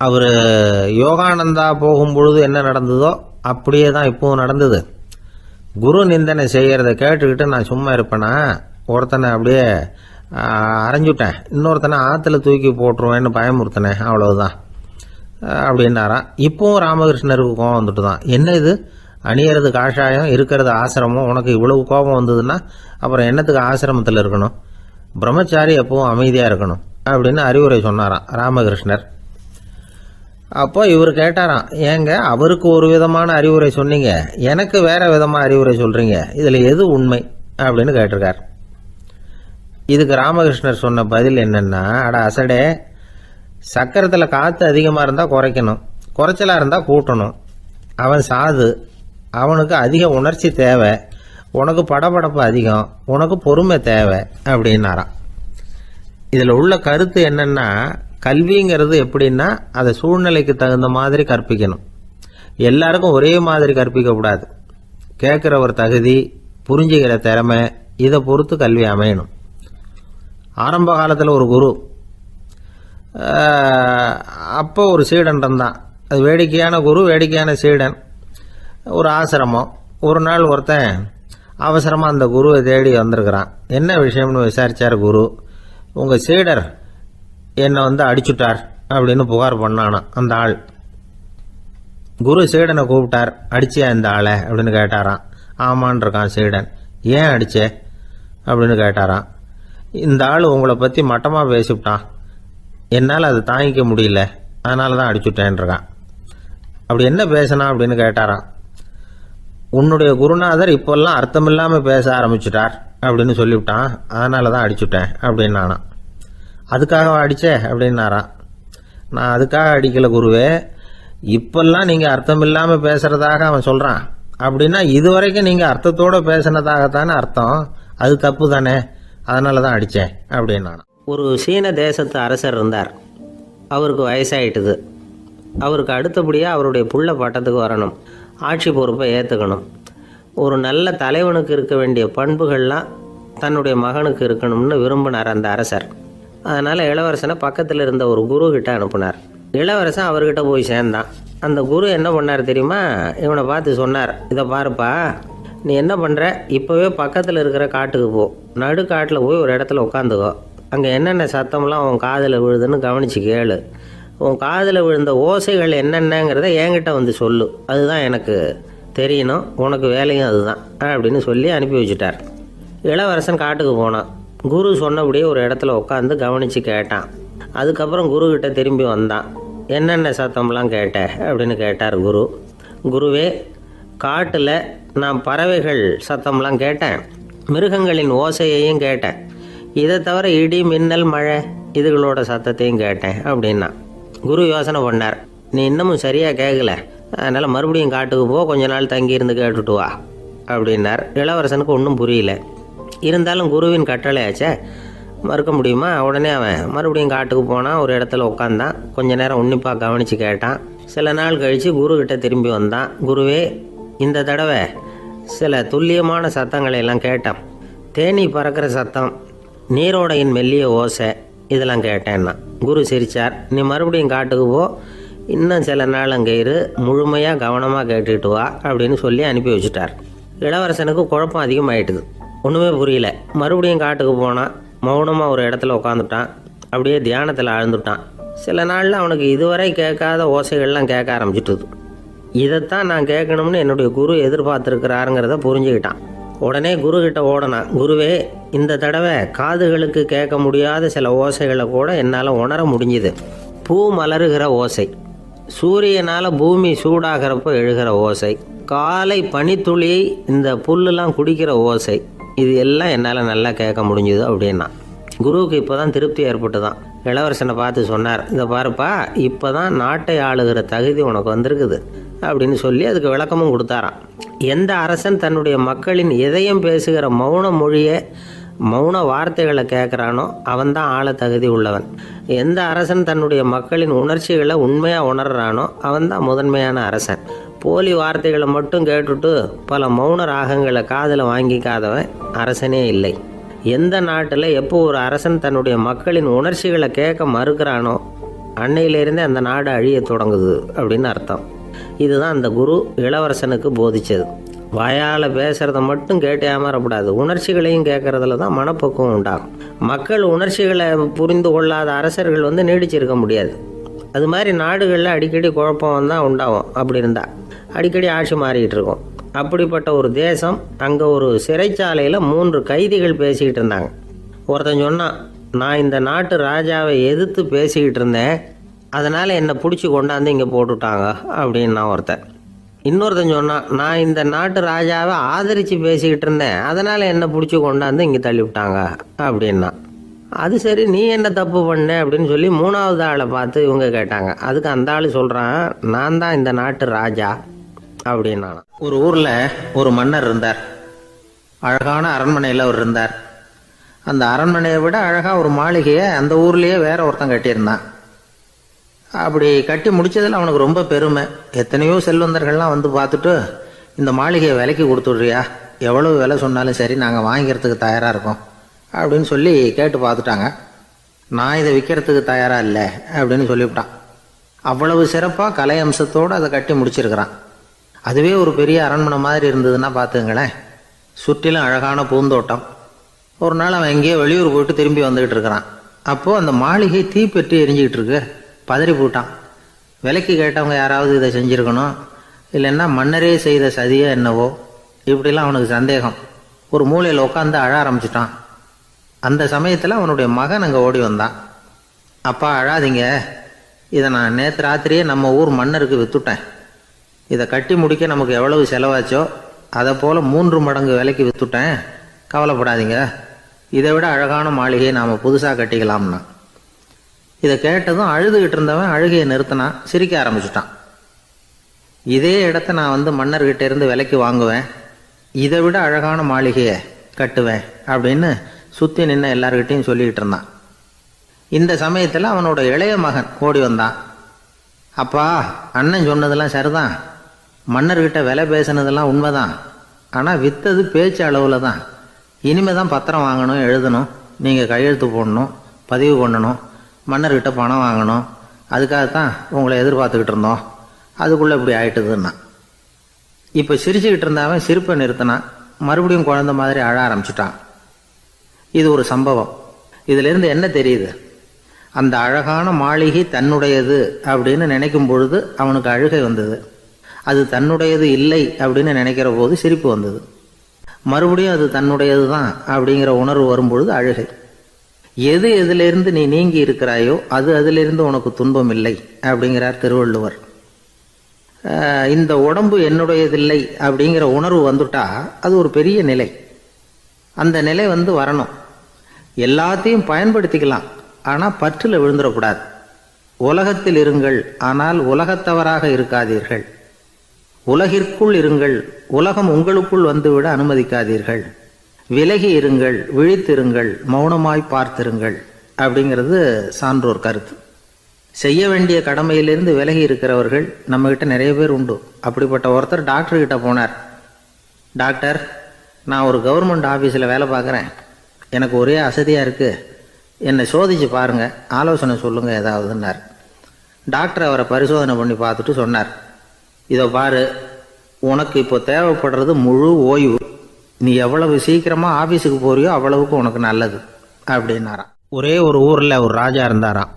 அவர் யோகானந்தா போகும்பொழுது என்ன நடந்ததோ அப்படியே தான் இப்பவும் நடந்தது. குரு நிந்தனை செய்கிறத கேட்டுக்கிட்டு நான் சும்மா இருப்பேனா? ஒருத்தனை அப்படியே அரைஞ்சுட்டேன், இன்னொருத்தனை ஆற்றுல தூக்கி போட்டுருவேன்னு பயமுறுத்தினேன், அவ்வளவுதான் அப்படின்னாராம். இப்போவும் ராமகிருஷ்ணருக்கு கோபம் வந்துட்டு தான். என்ன இது, அணியறது காஷாயம், இருக்கிறது ஆசிரமம், உனக்கு இவ்வளவு கோபம் வந்ததுன்னா அப்புறம் என்னத்துக்கு ஆசிரமத்தில் இருக்கணும்? பிரம்மச்சாரி எப்பவும் அமைதியாக இருக்கணும் அப்படின்னு அறிவுரை சொன்னாராம் ராமகிருஷ்ணர். அப்போ இவர் கேட்டாராம், ஏங்க அவருக்கு ஒரு விதமான அறிவுரை சொன்னீங்க, எனக்கு வேற விதமாக அறிவுரை சொல்கிறீங்க, இதில் எது உண்மை அப்படின்னு கேட்டிருக்கார். இதுக்கு ராமகிருஷ்ணர் சொன்ன பதில் என்னன்னா, அட அசடே, சக்கரத்தில் காற்று அதிகமாக இருந்தால் குறைக்கணும், குறைச்சலாக இருந்தால் கூட்டணும். அவன் சாது, அவனுக்கு அதிக உணர்ச்சி தேவை, உனக்கு படபடப்பு அதிகம், உனக்கு பொறுமை தேவை அப்படின்னாராம். இதில் உள்ள கருத்து என்னன்னா, கல்விங்கிறது எப்படின்னா அதை சூழ்நிலைக்கு தகுந்த மாதிரி கற்பிக்கணும். எல்லாருக்கும் ஒரே மாதிரி கற்பிக்கக்கூடாது. கேட்குற ஒரு தகுதி, புரிஞ்சுக்கிற திறமை, இதை பொறுத்து கல்வி அமையணும். ஆரம்ப காலத்தில் ஒரு குரு, அப்போ ஒரு சீடன் இருந்தான். அது வேடிக்கையான குரு, வேடிக்கையான சீடன். ஒரு ஆசிரமம். ஒரு நாள் ஒருத்தன் அவசரமாக அந்த குருவை தேடி வந்திருக்கிறான். என்ன விஷயம்னு விசாரித்தார் குரு. உங்கள் சீடர் என்னை அடிச்சுட்டார் அப்படின்னு புகார் பண்ணானா அந்த ஆள். குரு சீடனை கூப்பிட்டார். அடிச்சியா இந்த ஆளை அப்படின்னு கேட்டாராம். ஆமான் இருக்கான் சீடன். ஏன் அடிச்சே அப்படின்னு கேட்டாராம். இந்த ஆள் உங்களை பற்றி மட்டமாக பேசிவிட்டான், என்னால் அதை தாங்கிக்க முடியல, அதனால தான் அடிச்சுட்டேன்ருக்கான். அப்படி என்ன பேசினா அப்படின்னு கேட்டாராம். உன்னுடைய குருநாதர் இப்போல்லாம் அர்த்தமில்லாமல் பேச ஆரம்பிச்சுட்டார் அப்படின்னு சொல்லிவிட்டான், அதனால தான் அடிச்சுட்டேன் அப்படின்னு நானாம். அதுக்காக அடித்தே அப்படின்னாராம். நான் அதுக்காக அடிக்கலை குருவே, இப்பெல்லாம் நீங்கள் அர்த்தமில்லாமல் பேசுகிறதாக அவன் சொல்கிறான் அப்படின்னா இதுவரைக்கும் நீங்கள் அர்த்தத்தோடு பேசினதாகத்தானே அர்த்தம், அது தப்பு தானே, அதனால தான் அடித்தேன் அப்படின்னு நானாம். ஒரு சீன தேசத்து அரசர் இருந்தார். அவருக்கு வயசாயிட்டுது. அவருக்கு அடுத்தபடியாக அவருடைய புள்ள பட்டத்துக்கு வரணும், ஆட்சி பொறுப்பை ஏற்றுக்கணும். ஒரு நல்ல தலைவனுக்கு இருக்க வேண்டிய பண்புகள்லாம் தன்னுடைய மகனுக்கு இருக்கணும்னு விரும்பினார் அந்த அரசர். அதனால் இளவரசனை பக்கத்தில் இருந்த ஒரு குரு கிட்ட அனுப்புனார். இளவரசன் அவர்கிட்ட போய் சேர்ந்தான். அந்த குரு என்ன பண்ணார் தெரியுமா, இவனை பார்த்து சொன்னார், இதை பாருப்பா, நீ என்ன பண்ணுற, இப்போவே பக்கத்தில் இருக்கிற காட்டுக்கு போ, நடு காட்டில் போய் ஒரு இடத்துல உட்காந்துக்கோ, அங்கே என்னென்ன சத்தம்லாம் உன் காதில் விழுதுன்னு கவனித்து கேளு, உன் காதில் விழுந்த ஓசைகள் என்னென்னங்கிறத என்கிட்ட வந்து சொல்லு, அதுதான் எனக்கு தெரியணும், உனக்கு வேலையும் அதுதான் அப்படின்னு சொல்லி அனுப்பி வச்சுட்டார். இளவரசன் காட்டுக்கு போனான். குரு சொன்னபடியே ஒரு இடத்துல உட்காந்து கவனித்து கேட்டான். அதுக்கப்புறம் குருக்கிட்ட திரும்பி வந்தான். என்னென்ன சத்தம்லாம் கேட்ட அப்படின்னு கேட்டார் குரு. குருவே, காட்டில் நான் பறவைகள் சத்தம்லாம் கேட்டேன், மிருகங்களின் ஓசையையும் கேட்டேன், இதை தவிர இடி மின்னல் மழை இதுகளோட சத்தத்தையும் கேட்டேன் அப்படின்னா. குரு யோசனை பண்ணார், நீ இன்னமும் சரியாக கேட்கல, அதனால் மறுபடியும் காட்டுக்கு போ, கொஞ்ச நாள் தங்கியிருந்து கேட்டுட்டு வா அப்படின்னார். இளவரசனுக்கு ஒன்றும் புரியல. இருந்தாலும் குருவின் கட்டளையாச்சே, மறுக்க முடியுமா? உடனே அவன் மறுபடியும் காட்டுக்கு போனான். ஒரு இடத்துல உட்காந்தான். கொஞ்ச நேரம் உன்னிப்பாக கவனித்து கேட்டான். சில நாள் கழித்து குருக்கிட்ட திரும்பி வந்தான். குருவே, இந்த தடவை சில துல்லியமான சத்தங்களை எல்லாம் கேட்டான். தேனீ பறக்கிற சத்தம், நீரோடையின் மெல்லிய ஓசை, இதெல்லாம் கேட்டேன்னா. குரு சிரித்தார். நீ மறுபடியும் காட்டுக்கு போ, இன்னும் சில நாள் அங்கே இரு, முழுமையாக கவனமாக கேட்டுட்டு வா அப்படின்னு சொல்லி அனுப்பி வச்சுட்டார். இளவரசனுக்கு குழப்பம் அதிகமாயிட்டுது. ஒன்றுமே புரியல. மறுபடியும் காட்டுக்கு போனான். மௌனமாக ஒரு இடத்துல உட்காந்துட்டான். அப்படியே தியானத்தில் ஆழ்ந்துட்டான். சில நாளில் அவனுக்கு இதுவரை கேட்காத ஓசைகள்லாம் கேட்க ஆரம்பிச்சிட்டுது. இதைத்தான் நான் கேட்கணும்னு என்னுடைய குரு எதிர்பார்த்துருக்கிறாருங்கிறத புரிஞ்சுக்கிட்டான். உடனே குருக்கிட்ட ஓடனான். குருவே, இந்த தடவை காதுகளுக்கு கேட்க முடியாத சில ஓசைகளை கூட என்னால் உணர முடிஞ்சுது. பூ மலருகிற ஓசை, சூரியனால் பூமி சூடாகிறப்போ எழுகிற ஓசை, காலை பனித்துளி இந்த புல்லுலாம் குடிக்கிற ஓசை, இது எல்லாம் என்னால் நல்லா கேட்க முடிஞ்சுது அப்படின்னா. குருவுக்கு இப்போ தான் திருப்தி ஏற்பட்டு தான். இளவரசனை பார்த்து சொன்னார், இதை பாருப்பா, இப்போ தான் நாட்டை ஆளுகிற தகுதி உனக்கு வந்திருக்குது அப்படின்னு சொல்லி அதுக்கு விளக்கமும் கொடுத்தாராம். எந்த அரசன் தன்னுடைய மக்களின் இதயம் பேசுகிற மௌன மொழியை, மௌன வார்த்தைகளை கேட்குறானோ அவன்தான் ஆள தகுதி உள்ளவன். எந்த அரசன் தன்னுடைய மக்களின் உணர்ச்சிகளை உண்மையாக உணர்றானோ அவன்தான் முதன்மையான அரசன். போலி வார்த்தைகளை மட்டும் கேட்டுட்டு பல மௌன ராகங்களை காதில் வாங்கிக்காதவன் அரசனே இல்லை. எந்த நாட்டில் எப்போ ஒரு அரசன் தன்னுடைய மக்களின் உணர்ச்சிகளை கேட்க மறுக்கிறானோ அன்னையிலேருந்தே அந்த நாடு அழிய தொடங்குது அப்படின்னு அர்த்தம். இதுதான் அந்த குரு இளவரசனுக்கு போதிச்சது. வாயால் பேசுகிறத மட்டும் கேட்டு ஏமாறக்கூடாது, உணர்ச்சிகளையும் கேட்கறதுல தான் மனப்பக்குவம் உண்டாகும். மக்கள் உணர்ச்சிகளை புரிந்து கொள்ளாத அரசர்கள் நீடிச்சிருக்க முடியாது. அது மாதிரி நாடுகளில் அடிக்கடி குழப்பம் தான் உண்டாகும். அப்படி இருந்தால் அடிக்கடி ஆட்சி மாறிக்கிட்டு இருக்கும். அப்படிப்பட்ட ஒரு தேசம், அங்கே ஒரு சிறைச்சாலையில் 3 கைதிகள் பேசிக்கிட்டு இருந்தாங்க. ஒருத்தன் சொன்னான், நான் இந்த நாட்டு ராஜாவை எதிர்த்து பேசிக்கிட்டு இருந்தேன், அதனால் என்னை பிடிச்சி கொண்டாந்து இங்கே போட்டுட்டாங்க அப்படின்னா ஒருத்தன். இன்னொருத்தன் சொன்னான், நான் இந்த நாட்டு ராஜாவை ஆதரித்து பேசிக்கிட்டு இருந்தேன், அதனால் என்னை பிடிச்சி கொண்டாந்து இங்கே தள்ளிவிட்டாங்க அப்படின்னா. அது சரி, நீ என்ன தப்பு பண்ண அப்படின்னு சொல்லி மூணாவது ஆளை பார்த்து இவங்க கேட்டாங்க. அதுக்கு அந்த ஆள் சொல்கிறான், நான் தான் இந்த நாட்டு ராஜா அப்படின்னா. ஒரு ஊரில் ஒரு மன்னர் இருந்தார். அழகான அரண்மனையில் அவர் இருந்தார். அந்த அரண்மனையை விட அழகாக ஒரு மாளிகையை அந்த ஊர்லேயே வேற ஒருத்தன் கட்டியிருந்தான். அப்படி கட்டி முடிச்சதில் அவனுக்கு ரொம்ப பெருமை. எத்தனையோ செல்வந்தர்கள்லாம் வந்து பார்த்துட்டு, இந்த மாளிகையை விலைக்கு கொடுத்துட்றியா, எவ்வளவு விலை சொன்னாலும் சரி நாங்கள் வாங்கிக்கிறதுக்கு தயாராக இருக்கோம் அப்படின்னு சொல்லி கேட்டு பார்த்துட்டாங்க. நான் இதை விற்கிறதுக்கு தயாராக இல்லை அப்படின்னு சொல்லிவிட்டான். அவ்வளவு சிறப்பாக கலை அம்சத்தோடு அதை கட்டி முடிச்சிருக்கிறான். அதுவே ஒரு பெரிய அரண்மனை மாதிரி இருந்ததுன்னா பார்த்துங்களேன். சுற்றிலும் அழகான பூந்தோட்டம். ஒரு நாள் அவன் எங்கேயோ வெளியூர் போயிட்டு திரும்பி வந்துக்கிட்டு இருக்கிறான். அப்போது அந்த மாளிகை தீப்பெட்டி எரிஞ்சிக்கிட்டு இருக்கு. பதறி போட்டான். விலைக்கு கேட்டவங்க யாராவது இதை செஞ்சுருக்கணும், இல்லைன்னா மன்னரே செய்த சதியோ என்னவோ, இப்படிலாம் அவனுக்கு சந்தேகம். ஒரு மூலையில் உட்காந்து அழ ஆரம்பிச்சிட்டான். அந்த சமயத்தில் அவனுடைய மகன் அங்கே ஓடி வந்தான். அப்பா அழாதீங்க, இதை நான் நேற்று ராத்திரியே நம்ம ஊர் மன்னருக்கு விற்றுட்டேன். இதை கட்டி முடிக்க நமக்கு எவ்வளவு செலவாச்சோ அதை போல் 3 மடங்கு விலைக்கு விற்றுட்டேன், கவலைப்படாதீங்க. இதை விட அழகான மாளிகையை நாம் புதுசாக கட்டிக்கலாம்னா. இதை கேட்டதும் அழுதுகிட்டு இருந்தவன் அழுகையை நிறுத்தினான், சிரிக்க ஆரம்பிச்சிட்டான். இதே இடத்த நான் மன்னர்கிட்ட இருந்து விலைக்கு வாங்குவேன், இதை விட அழகான மாளிகையை கட்டுவேன் அப்படின்னு சுற்றி நின்று எல்லார்கிட்டையும் சொல்லிக்கிட்டு இருந்தான். இந்த சமயத்தில் அவனோட இளைய மகன் ஓடி வந்தான். அப்பா, அண்ணன் சொன்னதெல்லாம் சரிதான், மன்னர்கிட்ட விலை பேசினதெல்லாம் உண்மைதான், ஆனால் விற்றது பேச்சு அளவில் தான். இனிமே தான் பத்திரம் வாங்கணும், எழுதணும், நீங்கள் கையெழுத்து போடணும், பதிவு பண்ணணும், மன்னர்கிட்ட பணம் வாங்கணும், அதுக்காகத்தான் உங்களை எதிர்பார்த்துக்கிட்டு இருந்தோம், அதுக்குள்ளே இப்படி ஆயிட்டுதுன்னா. இப்போ சிரிச்சுக்கிட்டு இருந்தவன் சிரிப்பை நிறுத்தினான். மறுபடியும் குழந்தை மாதிரி அழ ஆரம்பிச்சிட்டான். இது ஒரு சம்பவம். இதிலிருந்து என்ன தெரியுது? அந்த அழகான மாளிகை தன்னுடையது அப்படின்னு நினைக்கும் பொழுது அவனுக்கு அழுகை வந்தது. அது தன்னுடையது இல்லை அப்படின்னு நினைக்கிற போது சிரிப்பு வந்தது. மறுபடியும் அது தன்னுடையது தான் அப்படிங்கிற உணர்வு வரும்பொழுது அழுகை. எது எதிலிருந்து நீ நீங்கி இருக்கிறாயோ அது அதிலிருந்து உனக்கு துன்பம் இல்லை அப்படிங்கிறார் திருவள்ளுவர். இந்த உடம்பு என்னுடையதில்லை அப்படிங்கிற உணர்வு வந்துட்டா அது ஒரு பெரிய நிலை. அந்த நிலை வரணும். எல்லாத்தையும் பயன்படுத்திக்கலாம், ஆனால் பற்றில் விழுந்துடக்கூடாது. உலகத்தில் இருங்கள், ஆனால் உலகத்தவராக இருக்காதீர்கள். உலகிற்குள் இருங்கள், உலகம் உங்களுக்குள் வந்துவிட அனுமதிக்காதீர்கள். விலகி இருங்கள், விழித்திருங்கள், மௌனமாய் பார்த்திருங்கள் அப்படிங்கிறது சான்றோர் கருத்து. செய்ய வேண்டிய கடமையிலிருந்து விலகி இருக்கிறவர்கள் நம்மகிட்ட நிறைய பேர் உண்டு. அப்படிப்பட்ட ஒருத்தர் டாக்டர்கிட்ட போனார். டாக்டர், நான் ஒரு கவர்மெண்ட் ஆஃபீஸில் வேலை பார்க்குறேன், எனக்கு ஒரே அசதியாக இருக்குது, என்னை சோதிச்சு பாருங்கள், ஆலோசனை சொல்லுங்கள் ஏதாவதுன்னார். டாக்டர் அவரை பரிசோதனை பண்ணி பார்த்துட்டு சொன்னார், இதோ பாரு, உனக்கு இப்போ தேவைப்படுறது முழு ஓய்வு. நீ எவ்வளவு சீக்கிரமாக ஆஃபீஸுக்கு போறியோ அவ்வளவுக்கு உனக்கு நல்லது அப்படின்னாராம். ஒரே ஒரு ஊரில் ஒரு ராஜா இருந்தாராம்.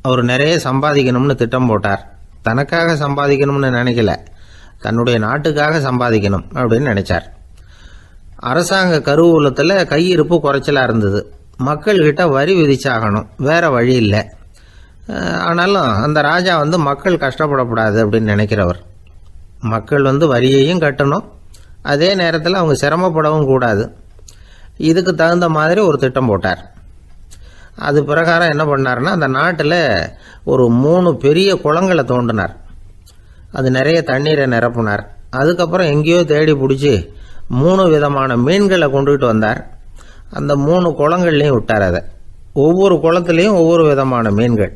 அவர் நிறைய சம்பாதிக்கணும்னு திட்டம் போட்டார். தனக்காக சம்பாதிக்கணும்னு நினைக்கல, தன்னுடைய நாட்டுக்காக சம்பாதிக்கணும் அப்படின்னு நினைச்சார். அரசாங்க கருவூலத்தில் கையிருப்பு குறைச்சலாக இருந்தது. மக்கள்கிட்ட வரி விதிச்சாகணும், வேற வழி இல்லை. ஆனாலும் அந்த ராஜா மக்கள் கஷ்டப்படக்கூடாது அப்படின்னு நினைக்கிறவர். மக்கள் வரியையும் கட்டணும், அதே நேரத்தில் அவங்க சிரமப்படவும் கூடாது. இதுக்கு தகுந்த மாதிரி ஒரு திட்டம் போட்டார். அது பிரகாரம் என்ன பண்ணார்னா, அந்த நாட்டில் ஒரு 3 பெரிய குளங்களை தோண்டினார். அது நிறைய தண்ணீரை நிரப்புனார். அதுக்கப்புறம் எங்கேயோ தேடி பிடிச்சி 3 விதமான மீன்களை கொண்டுகிட்டு வந்தார். அந்த 3 குளங்கள்லையும் விட்டார். அதை ஒவ்வொரு குளத்துலேயும் ஒவ்வொரு விதமான மீன்கள்.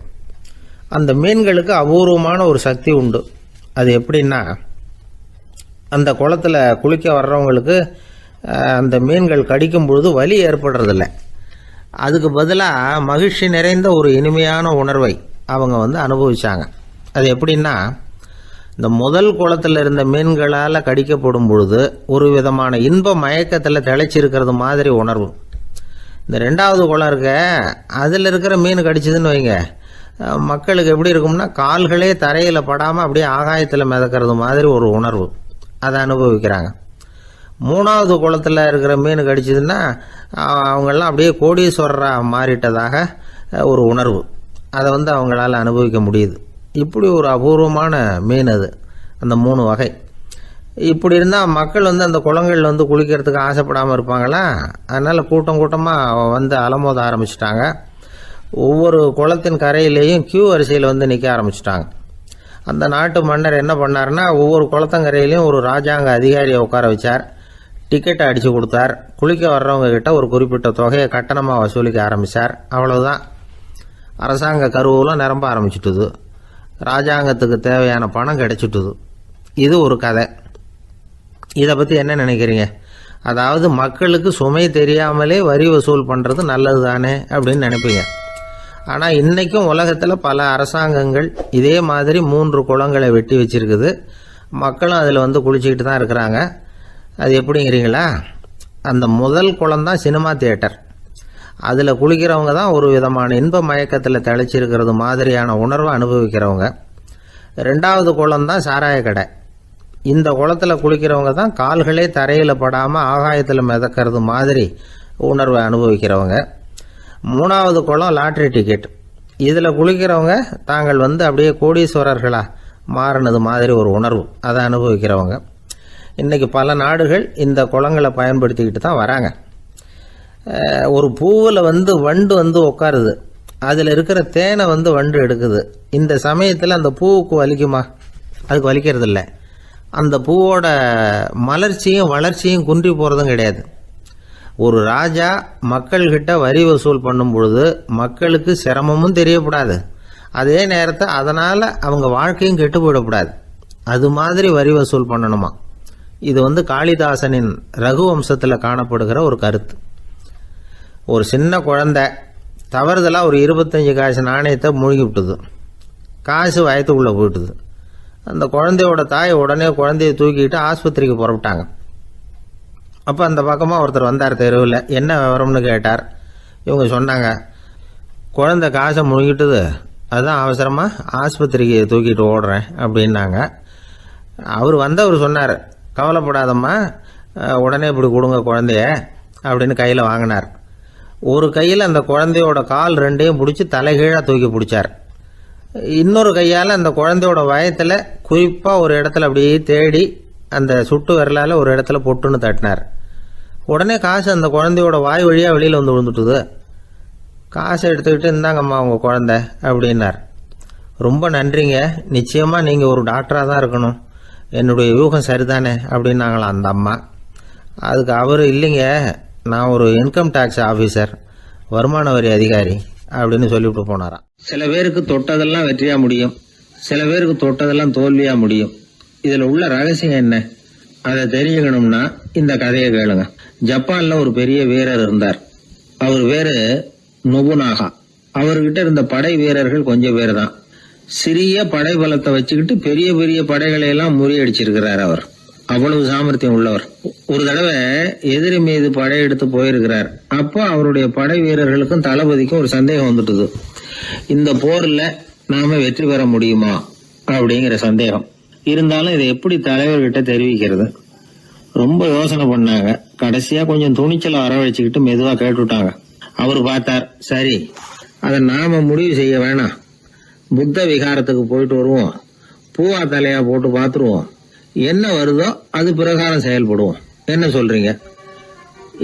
அந்த மீன்களுக்கு அபூர்வமான ஒரு சக்தி உண்டு. அது எப்படின்னா, அந்த குளத்தில் குளிக்க வர்றவங்களுக்கு அந்த மீன்கள் கடிக்கும் பொழுது வலி ஏற்படுறதில்ல. அதுக்கு பதிலாக மகிழ்ச்சி நிறைந்த ஒரு இனிமையான உணர்வை அவங்க அனுபவிச்சாங்க. அது எப்படின்னா, இந்த முதல் குளத்தில் இருந்த மீன்களால் கடிக்கப்படும் பொழுது ஒரு விதமான இன்ப மயக்கத்தில் திளைச்சிருக்கிறது மாதிரி உணர்வு. இந்த 2வது குளம் இருக்க, அதில் இருக்கிற மீன் கடிச்சதுன்னு வைங்க, மக்களுக்கு எப்படி இருக்கும்னா, கால்களே தரையில் படாமல் அப்படியே ஆகாயத்தில் மிதக்கிறது மாதிரி ஒரு உணர்வு. அதை அனுபவிக்கிறாங்க. 3வது குளத்தில் இருக்கிற மீன் கடிச்சதுன்னா அவங்கெல்லாம் அப்படியே கோடீஸ்வரராக மாறிட்டதாக ஒரு உணர்வு. அதை அவங்களால அனுபவிக்க முடியுது. இப்படி ஒரு அபூர்வமான மீன் அது. அந்த 3 வகை. இப்படி இருந்தால் மக்கள் அந்த குளங்களில் குளிக்கிறதுக்கு ஆசைப்படாமல் இருப்பாங்களா? அதனால் கூட்டம் கூட்டமாக அலமோத ஆரம்பிச்சிட்டாங்க. ஒவ்வொரு குளத்தின் கரையிலேயும் கியூ வரிசையில் நிற்க ஆரம்பிச்சிட்டாங்க. அந்த நாட்டு மன்னர் என்ன பண்ணார்னா, ஒவ்வொரு குளத்தங்கரையிலையும் ஒரு ராஜாங்க அதிகாரியை உட்கார வச்சார். டிக்கெட்டை அடித்து கொடுத்தார். குளிக்க வர்றவங்க கிட்ட ஒரு குறிப்பிட்ட தொகையை கட்டணமாக வசூலிக்க ஆரம்பித்தார். அவ்வளவுதான். அரசாங்க கருவூலம் நிரம்ப ஆரம்பிச்சுட்டுது. ராஜாங்கத்துக்கு தேவையான பணம் கிடைச்சிட்டுது. இது ஒரு கதை. இதை பற்றி என்ன நினைக்கிறீங்க? அதாவது மக்களுக்கு சுமை தெரியாமலே வரி வசூல் பண்ணுறது நல்லது தானே அப்படின்னு நினைப்பீங்க. ஆனால் இன்றைக்கும் உலகத்தில் பல அரசாங்கங்கள் இதே மாதிரி 3 குளங்களை வெட்டி வச்சிருக்குது. மக்களும் அதில் குளிச்சுக்கிட்டு தான் இருக்கிறாங்க. அது எப்படிங்கிறீங்களா? அந்த முதல் குளம் தான் சினிமா தியேட்டர். அதில் குளிக்கிறவங்க தான் ஒரு விதமான இன்ப மயக்கத்தில் தெளிச்சிருக்கிறது மாதிரியான உணர்வை அனுபவிக்கிறவங்க. 2வது குளம் தான் சாராய கடை. இந்த குளத்தில் குளிக்கிறவங்க தான் கால்களே தரையில் படாமல் ஆகாயத்தில் மிதக்கிறது மாதிரி உணர்வை அனுபவிக்கிறவங்க. 3வது குளம் லாட்ரி டிக்கெட். இதில் குளிக்கிறவங்க தாங்கள் அப்படியே கோடீஸ்வரர்களா மாறினது மாதிரி ஒரு உணர்வு, அதை அனுபவிக்கிறவங்க. இன்றைக்கி பல நாடுகள் இந்த குளங்களை பயன்படுத்திக்கிட்டு தான் வராங்க. ஒரு பூவில் வண்டு உட்காருது. அதில் இருக்கிற தேனை வண்டு எடுக்குது. இந்த சமயத்தில் அந்த பூவுக்கு வலிக்குமா? அதுக்கு வலிக்கிறது இல்லை. அந்த பூவோட மலர்ச்சியும் வளர்ச்சியும் குன்றி போகிறதும் கிடையாது. ஒரு ராஜா மக்கள்கிட்ட வரி வசூல் பண்ணும் பொழுது மக்களுக்கு சிரமமும் தெரியக்கூடாது, அதே நேரத்தை அதனால் அவங்க வாழ்க்கையும் கெட்டு போயிடக்கூடாது. அது மாதிரி வரி வசூல் பண்ணணுமா. இது காளிதாசனின் ரகுவம்சத்தில் காணப்படுகிற ஒரு கருத்து. ஒரு சின்ன குழந்தை தவறுதலாக ஒரு 25 காசு நாணயத்தை மூழ்கி விட்டுது. காசு வயத்துக்குள்ளே போயிட்டுது. அந்த குழந்தையோட தாய் உடனே குழந்தைய தூக்கிட்டு ஆஸ்பத்திரிக்கு புறப்பட்டாங்க. அப்போ அந்த பக்கமாக ஒருத்தர் வந்தார் தெருவில். என்ன விவரம்னு கேட்டார். இவங்க சொன்னாங்க, குழந்தை காசை முழுங்கிட்டுது, அதுதான் அவசரமாக ஆஸ்பத்திரிக்கு தூக்கிட்டு ஓடுறேன் அப்படின்னாங்க. அவர் சொன்னார், கவலைப்படாதம்மா, உடனே இப்படி கொடுங்க குழந்தைய அப்படின்னு கையில் வாங்கினார். ஒரு கையில் அந்த குழந்தையோட கால் 2ஐயும் பிடிச்சி தலைகீழாக தூக்கி பிடிச்சார். இன்னொரு கையால் அந்த குழந்தையோட வயத்தில் குறிப்பாக ஒரு இடத்துல அப்படியே தேடி அந்த சுட்டு விரலால் ஒரு இடத்துல பொட்டுன்னு தட்டினார். உடனே காசு அந்த குழந்தையோட வாய் வழியாக வெளியில் விழுந்துட்டுது. காசை எடுத்துக்கிட்டு இந்தாங்கம்மா உங்கள் குழந்தை அப்படின்னார். ரொம்ப நன்றிங்க, நிச்சயமாக நீங்கள் ஒரு டாக்டராக தான் இருக்கணும், என்னுடைய யூகம் சரிதானே அப்படின்னாங்களாம் அந்த அம்மா. அதுக்கு அவர், இல்லைங்க, நான் ஒரு இன்கம் டேக்ஸ் ஆஃபீஸர், வருமான வரி அதிகாரி அப்படின்னு சொல்லிவிட்டு போனாராம். சில பேருக்கு தொட்டதெல்லாம் வெற்றியா முடியும், சில பேருக்கு தொட்டதெல்லாம் தோல்வியா முடியும். இதுல உள்ள ரகசியம் என்ன? அதை தெரிஞ்சுக்கணும்னா இந்த கதையை கேளுங்க. ஜப்பான்ல ஒரு பெரிய வீரர் இருந்தார். அவர் பேரு நொபுனாகா. அவர்கிட்ட இருந்த படை வீரர்கள் கொஞ்சம் பேர் தான். சிறிய படை பலத்தை வச்சுக்கிட்டு பெரிய பெரிய படைகளை எல்லாம் முறியடிச்சிருக்கிறார். அவர் அவ்வளவு சாமர்த்தியம் உள்ளவர். ஒரு தடவை எதிரி மீது படையெடுத்து போயிருக்கிறார். அப்போ அவருடைய படை வீரர்களுக்கும் தளபதிக்கும் ஒரு சந்தேகம் வந்துட்டுது. இந்த போர்ல நாம வெற்றி பெற முடியுமா அப்படிங்கிற சந்தேகம் இருந்தாலும் இதை எப்படி தலைவர்கிட்ட தெரிவிக்கிறது? ரொம்ப யோசனை பண்ணாங்க. கடைசியா கொஞ்சம் துணிச்சலை வரவழைச்சுக்கிட்டு மெதுவா கேட்டுட்டாங்க. அவர் பார்த்தார், சரி, அதை நாம முடிவு செய்ய வேணாம், புத்த விகாரத்துக்கு போயிட்டு வருவோம், பூவா தலையா போட்டு பார்த்துருவோம், என்ன வருதோ அது பிரகாரம் செயல்படுவோம், என்ன சொல்றீங்க?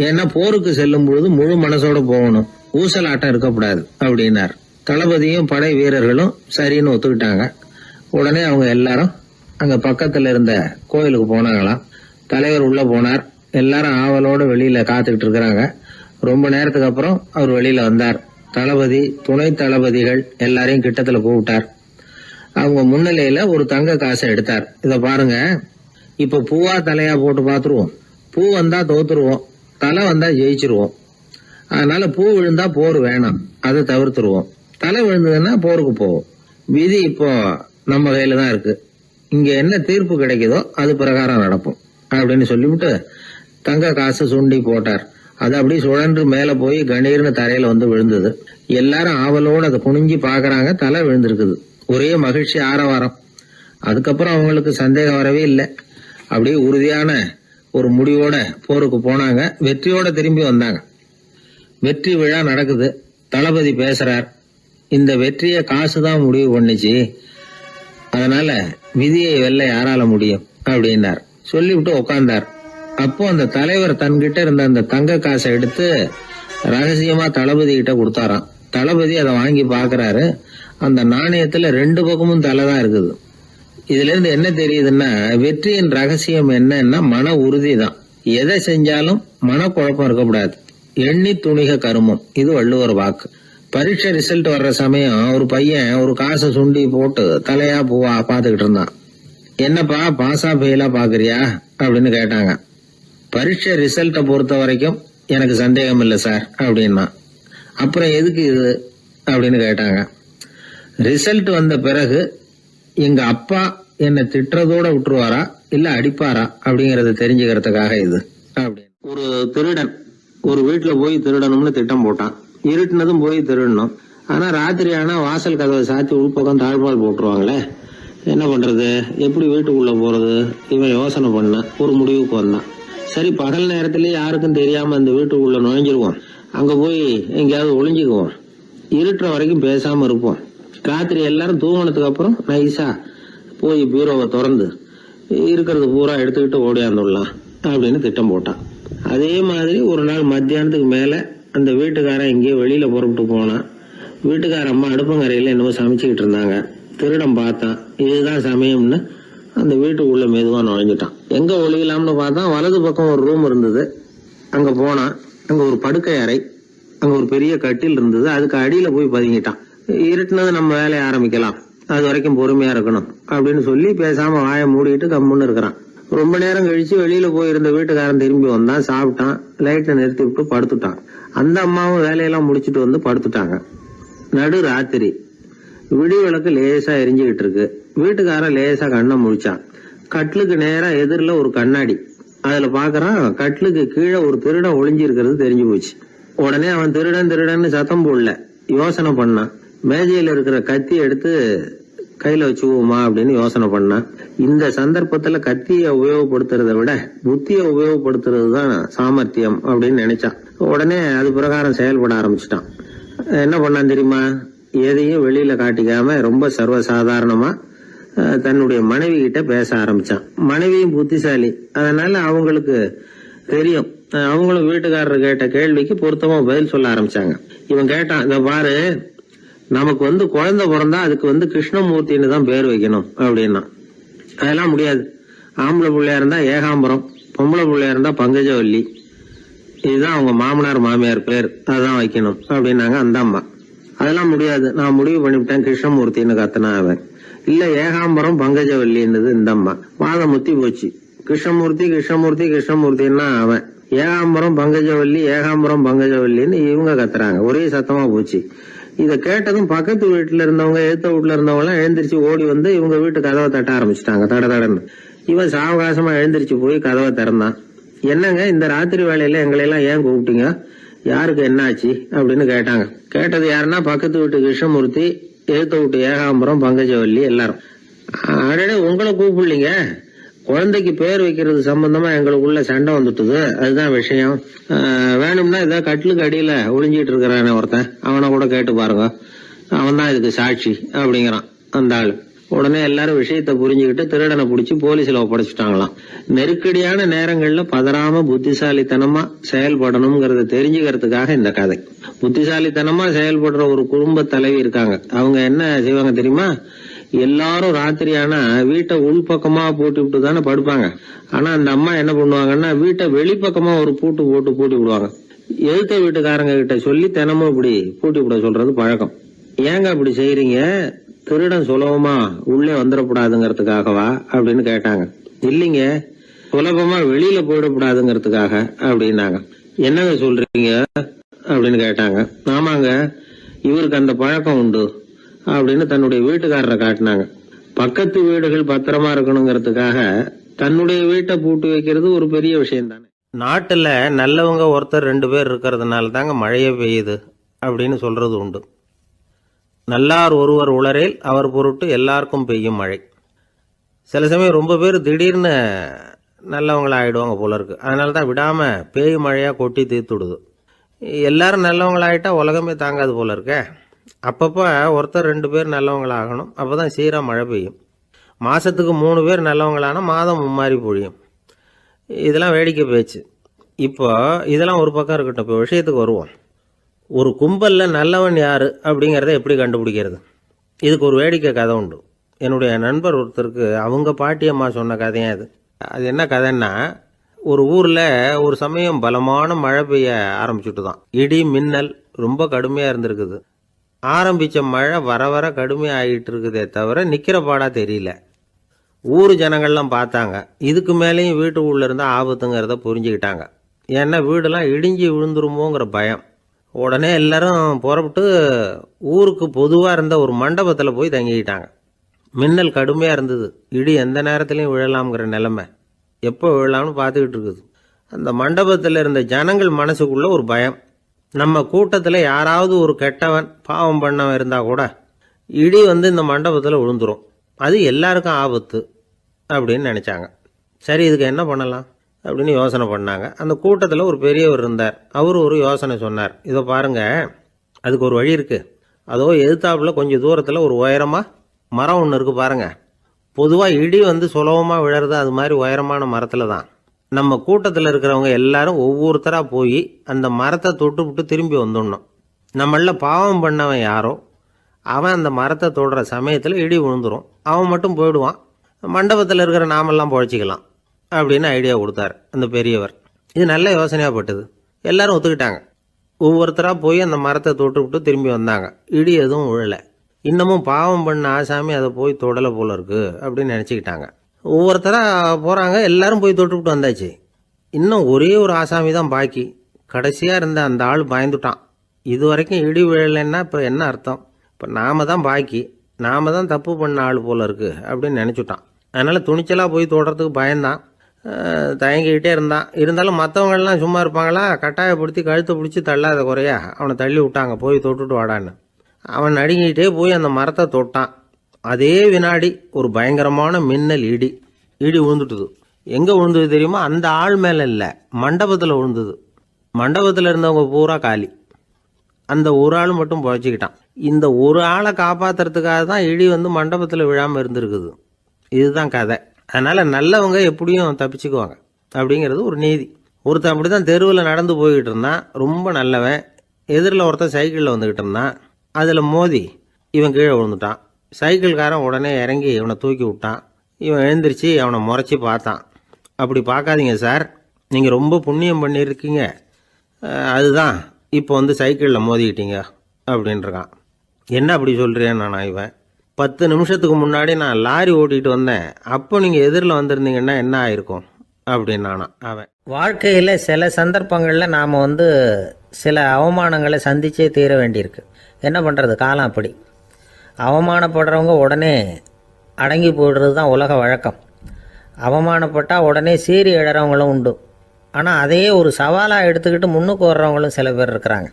ஏன்னா போருக்கு செல்லும் பொழுது முழு மனசோட போகணும், ஊசலாட்டம் இருக்கக்கூடாது அப்படின்னார். தளபதியும் படை வீரர்களும் சரின்னு ஒத்துக்கிட்டாங்க. உடனே அவங்க எல்லாரும் அங்க பக்கத்துல இருந்த கோயிலுக்கு போனாங்களாம். தலைவர் உள்ள போனார். எல்லாரும் ஆவலோட வெளியில காத்துக்கிட்டு இருக்கிறாங்க. ரொம்ப நேரத்துக்கு அப்புறம் அவர் வெளியில வந்தார். தளபதி, துணை தளபதிகள் எல்லாரையும் கிட்டத்துல கூப்பிட்டார். அவங்க முன்னிலையில ஒரு தங்க காசை எடுத்தார். இத பாருங்க, இப்ப பூவா தலையா போட்டு பாத்துருவோம். பூ வந்தா தோத்துருவோம், தலை வந்தா ஜெயிச்சிருவோம். அதனால பூ விழுந்தா போர் வேணாம், அதை தவிர்த்துருவோம். தலை விழுந்ததுன்னா போருக்கு போவோம். விதி இப்போ நம்ம கையில தான் இருக்கு. இங்க என்ன தீர்ப்பு கிடைக்குதோ அது பிரகாரம் நடப்போம் அப்படின்னு சொல்லிவிட்டு தங்க காசு சுண்டி போட்டார். அது அப்படி சுழன்று மேல போய் கணீர்னு தரையில வந்து விழுந்தது. எல்லாரும் ஆவலோடு அதை குனிஞ்சி பாக்குறாங்க. தலை விழுந்திருக்குது. ஒரே மகிழ்ச்சி, ஆரவாரம். அதுக்கப்புறம் அவங்களுக்கு சந்தேகம் வரவே இல்லை. அப்படியே உறுதியான ஒரு முடிவோட போருக்கு போனாங்க. வெற்றியோட திரும்பி வந்தாங்க. வெற்றி விழா நடக்குது. தளபதி பேசுறார். இந்த வெற்றியை காசுதான் முடிவு பண்ணுச்சு. அதனால விதியை வெல்ல யாரால முடியும் அப்படின்னார். சொல்லிவிட்டு உட்கார்ந்தார். அப்போ அந்த தலைவர் தன்கிட்ட இருந்த அந்த தங்க காசை எடுத்து ரகசியமா தளபதி கிட்ட கொடுத்தாராம். தளபதி அதை வாங்கி பாக்குறாரு. அந்த நாணயத்துல 2 பக்கமும் தலை தான் இருக்குது. இதுல இருந்து என்ன தெரியுதுன்னா, வெற்றியின் ரகசியம் என்னன்னா மன உறுதி தான். எதை செஞ்சாலும் மனக்குழப்பம் இருக்கக்கூடாது. எண்ணி துணிக கருமம், இது வள்ளுவர் வாக்கு. பரீட்சை ரிசல்ட் வர்ற சமயம் ஒரு பையன் ஒரு காசை சுண்டி போட்டு தலையா பூவா பாத்துக்கிட்டு இருந்தான். என்னப்பா பாஸா ஃபெயிலா பாக்குறியா அப்படின்னு கேட்டாங்க. பரீட்சை ரிசல்ட்டை பொறுத்த வரைக்கும் எனக்கு சந்தேகம் இல்லை சார் அப்படின்னா. அப்புறம் எதுக்கு இது அப்படின்னு கேட்டாங்க. ரிசல்ட் வந்த பிறகு எங்க அப்பா என்னை திட்டுறதோட விட்டுருவாரா இல்ல அடிப்பாரா அப்படிங்கறத தெரிஞ்சுக்கிறதுக்காக இது அப்படின்னு. ஒரு திருடன் ஒரு வீட்டுல போய் திருடணும்னு திட்டம் போட்டான். இருட்டுனதும் போய் திருடணும். ஆனா ராத்திரி ஆனா வாசல் கதவை சாத்தி உள்பக்கம் தாழ்பால் போட்டுருவாங்களே, என்ன பண்றது, எப்படி வீட்டுக்குள்ள போறது? இவன் யோசனை பண்ண ஒரு முடிவுக்கு வந்தான். சரி, பகல் நேரத்திலேயே யாருக்கும் தெரியாம அந்த வீட்டுக்குள்ள நுழைஞ்சிருவோம். அங்க போய் எங்கேயாவது ஒளிஞ்சுக்குவோம். இருட்டுற வரைக்கும் பேசாம இருப்போம். ராத்திரி எல்லாரும் தூங்கினதுக்கு அப்புறம் நைஸா போய் பீரோவை திறந்து இருக்கிறது பூரா எடுத்துக்கிட்டு ஓடியாந்துடலாம் அப்படின்னு திட்டம் போட்டான். அதே மாதிரி ஒரு நாள் மத்தியானத்துக்கு மேல அந்த வீட்டுக்காரன் எங்கேயோ வெளியில புறப்பட்டு போனான். வீட்டுக்கார அம்மா அடுப்பங்கரையில என்னவோ சமைச்சுக்கிட்டு இருந்தாங்க. திருடன் பார்த்தான். இதுதான் சமயம்னு அந்த வீட்டுக்குள்ள மெதுவா நுழைஞ்சிட்டான். எங்க ஒளியலாம்னு பார்த்தா வலது பக்கம் ஒரு ரூம் இருந்தது. அங்க போனான். அங்க ஒரு படுக்கை அறை, அங்க ஒரு பெரிய கட்டில் இருந்தது. அதுக்கு அடியில போய் பதுங்கிட்டான். இருட்டுனது நம்ம வேலையை ஆரம்பிக்கலாம், அது வரைக்கும் பொறுமையா இருக்கணும் அப்படின்னு சொல்லி பேசாம வாயை மூடிட்டு கம்முன்னு இருக்கிறான். ரொம்ப நேரம் கழிச்சு வெளியில போயிருந்த வீட்டுக்காரன் திரும்பி வந்தான். சாப்பிட்டான். லைட்டை நிறுத்தி விட்டு படுத்துட்டான். அந்த அம்மாவும் வேலையெல்லாம் முடிச்சுட்டு வந்து படுத்துட்டாங்க. நடு ராத்திரி. விடி விளக்கு லேசா எரிஞ்சுக்கிட்டு இருக்கு. வீட்டுக்காரன் லேசா கண்ணை முழிச்சான். கட்லுக்கு நேரா எதிரில ஒரு கண்ணாடி. அதுல பாக்குறான், கட்லுக்கு கீழே ஒரு திருடன் ஒளிஞ்சு இருக்கிறது தெரிஞ்சு போச்சு. உடனே அவன் திருடன் திருடன்னு சத்தம் போடல, யோசனை பண்ணான். மேஜையில இருக்கிற கத்தி எடுத்து கையில வச்சுக்குவோமா அப்படின்னு யோசனை பண்ணான். இந்த சந்தர்ப்பத்துல கத்திய உபயோகப்படுத்துறத விட புத்திய உபயோகப்படுத்துறது தான் சாமர்த்தியம் அப்படின்னு நினைச்சான். உடனே அது பிரகாரம் செயல்பட ஆரம்பிச்சிட்டான். என்ன பண்ணான் தெரியுமா? எதையும் வெளியில காட்டிக்காம ரொம்ப சர்வசாதாரணமா தன்னுடைய மனைவி கிட்ட பேச ஆரம்பிச்சான். மனைவியும் புத்திசாலி, அதனால அவங்களுக்கு தெரியும். அவங்களும் வீட்டுக்காரர் கேட்ட கேள்விக்கு பொருத்தமா பதில் சொல்ல ஆரம்பிச்சாங்க. இவன் கேட்டான், இத பாரு, நமக்கு குழந்தை பிறந்தா அதுக்கு கிருஷ்ணமூர்த்தின்னு தான் பேர் வைக்கணும் அப்படின்னா. அதெல்லாம் முடியாது. ஆம்பளை பிள்ளையா இருந்தா ஏகாம்பரம், பொம்பளை பிள்ளையா இருந்தா பங்கஜவல்லி, இதுதான் அவங்க மாமனார் மாமியார் பேர், அதான் வைக்கணும் அப்படின்னாங்க அந்த அம்மா. அதெல்லாம் முடியாது, நான் முடிவு பண்ணிவிட்டேன் கிருஷ்ணமூர்த்தின்னு கத்தனா அவன். இல்ல ஏகாம்பரம் பங்கஜவல்லின்றது இந்த அம்மா. வாதம் முத்தி போச்சு. கிருஷ்ணமூர்த்தி கிருஷ்ணமூர்த்தி கிருஷ்ணமூர்த்தின்னா அவன். ஏகாம்பரம் பங்கஜவல்லி ஏகாம்பரம் பங்கஜவல்லின்னு இவங்க கத்துறாங்க. ஒரே சத்தமா போச்சு. இத கேட்டதும் பக்கத்து வீட்டுல இருந்தவங்க, எழுத்த வீட்டுல இருந்தவங்க எல்லாம் எழுந்திரிச்சு ஓடி வந்து இவங்க வீட்டு கதவை தட்ட ஆரம்பிச்சுட்டாங்க. தட தடன்னு. இவன் சாவகாசமா எழுந்திரிச்சு போய் கதவை திறந்தான். என்னங்க இந்த ராத்திரி வேலையில எங்களை எல்லாம் ஏன் கூப்பிட்டீங்க, யாருக்கு என்ன ஆச்சு அப்படின்னு கேட்டாங்க. கேட்டது யாருன்னா பக்கத்து வீட்டு கிருஷ்ணமூர்த்தி, எழுத்த வீட்டு ஏகாம்பரம் பங்கஜவல்லி எல்லாரும். அடடே, உங்களை கூப்பிடலீங்க, குழந்தைக்கு பேர் வைக்கிறது சம்பந்தமா எங்களுக்குள்ள சண்டை வந்துட்டுது, அதுதான் விஷயம். வேணும்னா இதை கட்டிலுக்கு அடியில ஒளிஞ்சிட்டு இருக்கிறானே ஒருத்தன், அவனை கூட கேட்டு பாருங்க, அவன் தான் இதுக்கு சாட்சி அப்படிங்கிறான் அந்த ஆளு. உடனே எல்லாரும் விஷயத்த புரிஞ்சுக்கிட்டு திருடனை பிடிச்சி போலீஸ்ல ஒப்படைச்சிட்டாங்களாம். நெருக்கடியான நேரங்கள்ல பதறாம புத்திசாலித்தனமா செயல்படணுங்கிறத தெரிஞ்சுக்கிறதுக்காக இந்த கதை. புத்திசாலித்தனமா செயல்படுற ஒரு குடும்ப தலைவி இருக்காங்க. அவங்க என்ன செய்வாங்க தெரியுமா? எல்லாரும் ராத்திரியானா வீட்டை உள்பக்கமா போட்டு விட்டு தானே படுப்பாங்க. ஆனா அந்த அம்மா என்ன பண்ணுவாங்கன்னா, வீட்டை வெளிப்பக்கமா ஒரு பூட்டு போட்டு பூட்டி விடுவாங்க. எழுத்த வீட்டுக்காரங்க கிட்ட சொல்லி தினமும் இப்படி பூட்டி விட சொல்றது பழக்கம். ஏங்க அப்படி செய்யறீங்க? திருடன் சுலபமா உள்ளே வந்துடக்கூடாதுங்கிறதுக்காகவா அப்படின்னு கேட்டாங்க. இல்லைங்க, சுலபமா வெளியில போயிடக்கூடாதுங்கிறதுக்காக அப்படின்னாங்க. என்னங்க சொல்றீங்க அப்படின்னு கேட்டாங்க. ஆமாங்க, இவருக்கு அந்த பழக்கம் உண்டு அப்படின்னு தன்னுடைய வீட்டுக்காரரை காட்டினாங்க. பக்கத்து வீடுகள் பத்திரமா இருக்கணுங்கிறதுக்காக தன்னுடைய வீட்டை பூட்டி வைக்கிறது ஒரு பெரிய விஷயம் தானே. நாட்டுல நல்லவங்க ஒருத்தர் 2 பேர் இருக்கிறதுனால தாங்க மழையே பெய்யுது அப்படின்னு சொல்றது உண்டு. நல்லார் ஒருவர் உளரேல் அவர் பொருட்டு எல்லாருக்கும் பெய்யும் மழை. சில சமயம் ரொம்ப பேர் திடீர்னு நல்லவங்களா ஆயிடுவாங்க போல இருக்கு. அதனால தான் விடாம பேய் மழையா கொட்டி தீர்த்துடுது. எல்லாரும் நல்லவங்களாயிட்டா உலகமே தாங்காது போல இருக்க. அப்பப்போ ஒருத்தர் 2 பேர் நல்லவங்களாகணும், அப்பதான் சீரா மழை பெய்யும். மாதத்துக்கு 3 பேர் நல்லவங்களான மாதம் மும்மாரி பொழியும். இதெல்லாம் வேடிக்கை பேச்சு. இப்போ இதெல்லாம் ஒரு பக்கம் இருக்கட்டும். இப்போ விஷயத்துக்கு வருவோம். ஒரு கும்பலில் நல்லவன் யார் அப்படிங்கிறத எப்படி கண்டுபிடிக்கிறது? இதுக்கு ஒரு வேடிக்கை கதை உண்டு. என்னுடைய நண்பர் ஒருத்தருக்கு அவங்க பாட்டியம்மா சொன்ன கதையும் அது. அது என்ன கதைன்னா, ஒரு ஊரில் ஒரு சமயம் பலமான மழை பெய்ய ஆரம்பிச்சுட்டு தான். இடி மின்னல் ரொம்ப கடுமையாக இருந்திருக்குது. ஆரம்பித்த மழை வர வர கடுமையாக ஆகிட்டு இருக்குதே தவிர நிற்கிற பாடாக தெரியல. ஊர் ஜனங்கள்லாம் பார்த்தாங்க. இதுக்கு மேலேயும் வீட்டு உள்ள இருந்தால் ஆபத்துங்கிறத புரிஞ்சுக்கிட்டாங்க. ஏன்னா வீடெல்லாம் இடிஞ்சு விழுந்துருமோங்கிற பயம். உடனே எல்லாரும் புறப்பட்டு ஊருக்கு பொதுவாக இருந்த ஒரு மண்டபத்தில் போய் தங்கிக்கிட்டாங்க. மின்னல் கடுமையாக இருந்தது. இடி எந்த நேரத்துலையும் விழலாம்ங்கிற நிலைமை. எப்போ விழலாம்னு பார்த்துக்கிட்டு இருக்குது. அந்த மண்டபத்தில் இருந்த ஜனங்கள் மனசுக்குள்ள ஒரு பயம். நம்ம கூட்டத்தில் யாராவது ஒரு கெட்டவன் பாவம் பண்ணவன் இருந்தால் கூட இடி இந்த மண்டபத்தில் விழுந்துரும், அது எல்லாருக்கும் ஆபத்து அப்படின்னு நினச்சாங்க. சரி, இதுக்கு என்ன பண்ணலாம் அப்படின்னு யோசனை பண்ணாங்க. அந்த கூட்டத்தில் ஒரு பெரியவர் இருந்தார். அவர் ஒரு யோசனை சொன்னார். இதை பாருங்க, அதுக்கு ஒரு வழி இருக்குது. அதோ எதிர்த்தாப்புல கொஞ்சம் தூரத்தில் ஒரு உயரமாக மரம் ஒன்று இருக்குது பாருங்க. பொதுவாக இடி சுலபமாக விழறது அது மாதிரி உயரமான மரத்தில் தான். நம்ம கூட்டத்தில் இருக்கிறவங்க எல்லாரும் ஒவ்வொருத்தராக போய் அந்த மரத்தை தொட்டு விட்டு திரும்பி வந்துடணும். நம்மள பாவம் பண்ணவன் யாரோ அவன் அந்த மரத்தை தொடுற சமயத்தில் இடி விழுந்துடும். அவன் மட்டும் போயிடுவான். மண்டபத்தில் இருக்கிற நாமெல்லாம் பொழைச்சிக்கலாம் அப்படின்னு ஐடியா கொடுத்தார் அந்த பெரியவர். இது நல்ல யோசனையாக பட்டது. எல்லாரும் ஒத்துக்கிட்டாங்க. ஒவ்வொருத்தராக போய் அந்த மரத்தை தொட்டு விட்டு திரும்பி வந்தாங்க. இடி எதுவும் விழலை. இன்னமும் பாவம் பண்ண ஆசாமி அதை போய் தொடலை போல இருக்கு அப்படின்னு நினச்சிக்கிட்டாங்க. ஒவ்வொருத்தராக போகிறாங்க. எல்லாரும் போய் தொட்டுவிட்டு வந்தாச்சு. இன்னும் ஒரே ஒரு ஆசாமி தான் பாக்கி. கடைசியாக இருந்த அந்த ஆள் பயந்துட்டான். இது வரைக்கும் இடி விழலைன்னா இப்போ என்ன அர்த்தம்? இப்போ நாம தான் பாக்கி, நாம தான் தப்பு பண்ண ஆள் போல இருக்கு அப்படின்னு நினச்சிட்டான். அதனால் துணிச்சலாக போய் தொடுறதுக்கு பயந்தான். தயங்கிக்கிட்டே இருந்தான். இருந்தாலும் மற்றவங்கள்லாம் சும்மா இருப்பாங்களா? கட்டாயப்படுத்தி கழுத்தை பிடிச்சி தள்ளாத குறையா அவனை தள்ளி விட்டாங்க. போய் தொட்டுட்டு வாடான்னு. அவன் நடுங்கிட்டே போய் அந்த மரத்தை தொட்டான். அதே வினாடி ஒரு பயங்கரமான மின்னல் இடி விழுந்துட்டுது. எங்கே விழுந்தது தெரியுமா? அந்த ஆள் மேலே இல்லை, மண்டபத்தில் விழுந்தது. மண்டபத்தில் இருந்தவங்க பூரா காலி. அந்த ஒரு ஆள் மட்டும் புழைச்சிக்கிட்டான். இந்த ஒரு ஆளை காப்பாற்றுறதுக்காக தான் இடி மண்டபத்தில் விழாமல் இருந்திருக்குது. இதுதான் கதை. அதனால் நல்லவங்க எப்படியும் தப்பிச்சுக்குவாங்க அப்படிங்கிறது ஒரு நீதி. ஒருத்தன் அப்படி தான் தெருவில் நடந்து போய்கிட்டு இருந்தான். ரொம்ப நல்லவன். எதிரில் ஒருத்தன் சைக்கிளில் வந்துக்கிட்டு இருந்தான். அதில் மோதி இவன் கீழே விழுந்துட்டான். சைக்கிள்காரன் உடனே இறங்கி இவனை தூக்கி விட்டான். இவன் எழுந்திரிச்சு அவனை முறைச்சி பார்த்தான். அப்படி பார்க்காதீங்க சார், நீங்கள் ரொம்ப புண்ணியம் பண்ணியிருக்கீங்க, அதுதான் இப்போ சைக்கிளில் மோதிக்கிட்டீங்க அப்படின்றான். என்ன அப்படி சொல்கிறேன்னு நான் இவன் 10 நிமிஷத்துக்கு முன்னாடி நான் லாரி ஓட்டிகிட்டு வந்தேன், அப்போ நீங்கள் எதிரில் வந்திருந்தீங்கன்னா என்ன ஆயிருக்கும் அப்படின்னானா அவன். வாழ்க்கையில் சில சந்தர்ப்பங்களில் நாம் சில அவமானங்களை சந்திச்சே தீர வேண்டியிருக்கு. என்ன பண்ணுறது, காலம் அப்படி. அவமானப்படுறவங்க உடனே அடங்கி போய்டுறது தான் உலக வழக்கம். அவமானப்பட்டால் உடனே சீறி எழறவங்களும் உண்டு. ஆனால் அதையே ஒரு சவாலாக எடுத்துக்கிட்டு முன்னுக்கு வர்றவங்களும் சில பேர் இருக்கிறாங்க.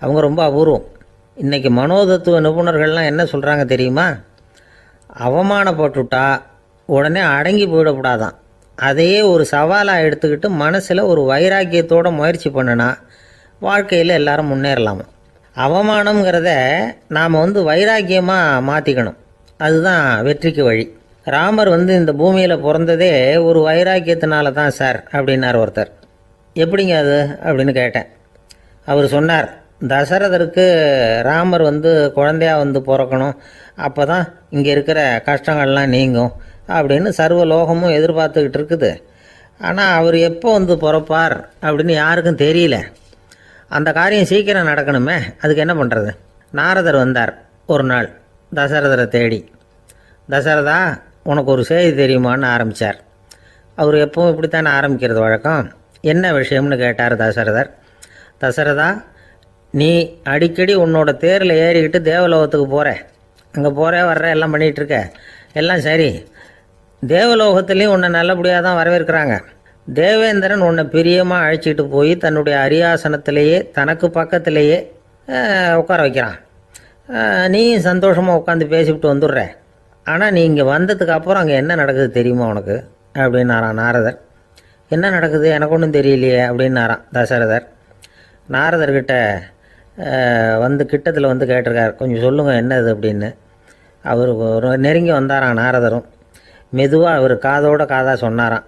அவங்க ரொம்ப அபூர்வம். இன்றைக்கி மனோதத்துவ நிபுணர்கள்லாம் என்ன சொல்கிறாங்க தெரியுமா? அவமானப்பட்டுட்டா உடனே அடங்கி போயிடக்கூடாதான். அதையே ஒரு சவாலாக எடுத்துக்கிட்டு மனசில் ஒரு வைராக்கியத்தோடு முயற்சி பண்ணினா வாழ்க்கையில் எல்லாரும் முன்னேறலாமா. அவமானங்கிறத நாம் வைராக்கியமாக மாற்றிக்கணும். அதுதான் வெற்றிக்கு வழி. ராமர் இந்த பூமியில் பிறந்ததே ஒரு வைராக்கியத்தினால தான் சார் அப்படின்னார் ஒருத்தர். எப்படிங்க அது அப்படின்னு கேட்டேன். அவர் சொன்னார், தசரதருக்கு ராமர் குழந்தையா பிறக்கணும், அப்போ தான் இங்கே இருக்கிற கஷ்டங்கள்லாம் நீங்கும் அப்படின்னு சர்வ லோகமும் எதிர்பார்த்துக்கிட்டு இருக்குது. ஆனால் அவர் எப்போ பிறப்பார் அப்படின்னு யாருக்கும் தெரியல. அந்த காரியம் சீக்கிரம் நடக்கணுமே, அதுக்கு என்ன பண்ணுறது? நாரதர் வந்தார் ஒரு நாள் தசரதரை தேடி. தசரதா, உனக்கு ஒரு செய்தி தெரியுமான்னு ஆரம்பித்தார். அவர் எப்பவும் இப்படித்தானே ஆரம்பிக்கிறது வழக்கம். என்ன விஷயம்னு கேட்டார் தசரதர். தசரதா, நீ அடிக்கடி உன்னோட தேரில் ஏறிக்கிட்டு தேவலோகத்துக்கு போகிற, அங்கே போகிற வர்ற எல்லாம் பண்ணிகிட்ருக்க, எல்லாம் சரி. தேவலோகத்துலேயும் உன்னை நல்லபடியாக தான் வரவேற்கிறாங்க. தேவேந்திரன் உன்னை பிரியமாக அழைச்சிட்டு போய் தன்னுடைய அரியாசனத்திலேயே தனக்கு பக்கத்திலேயே உட்கார வைக்கிறான். நீயும் சந்தோஷமாக உட்காந்து பேசிவிட்டு வந்துடுற. ஆனால் நீ இங்கே வந்ததுக்கு அப்புறம் அங்கே என்ன நடக்குது தெரியுமா உனக்கு அப்படின்னாரான் நாரதர். என்ன நடக்குது எனக்கு ஒன்றும் தெரியலையே அப்படின்னாரான் தசரதர். நாரதர்கிட்ட கிட்டத்தில் கேட்டிருக்கார், கொஞ்சம் சொல்லுங்கள் என்னது அப்படின்னு. அவர் ஒரு நெருங்கி வந்தாராம் நாரதரும். மெதுவாக அவர் காதோட காதாக சொன்னாராம்.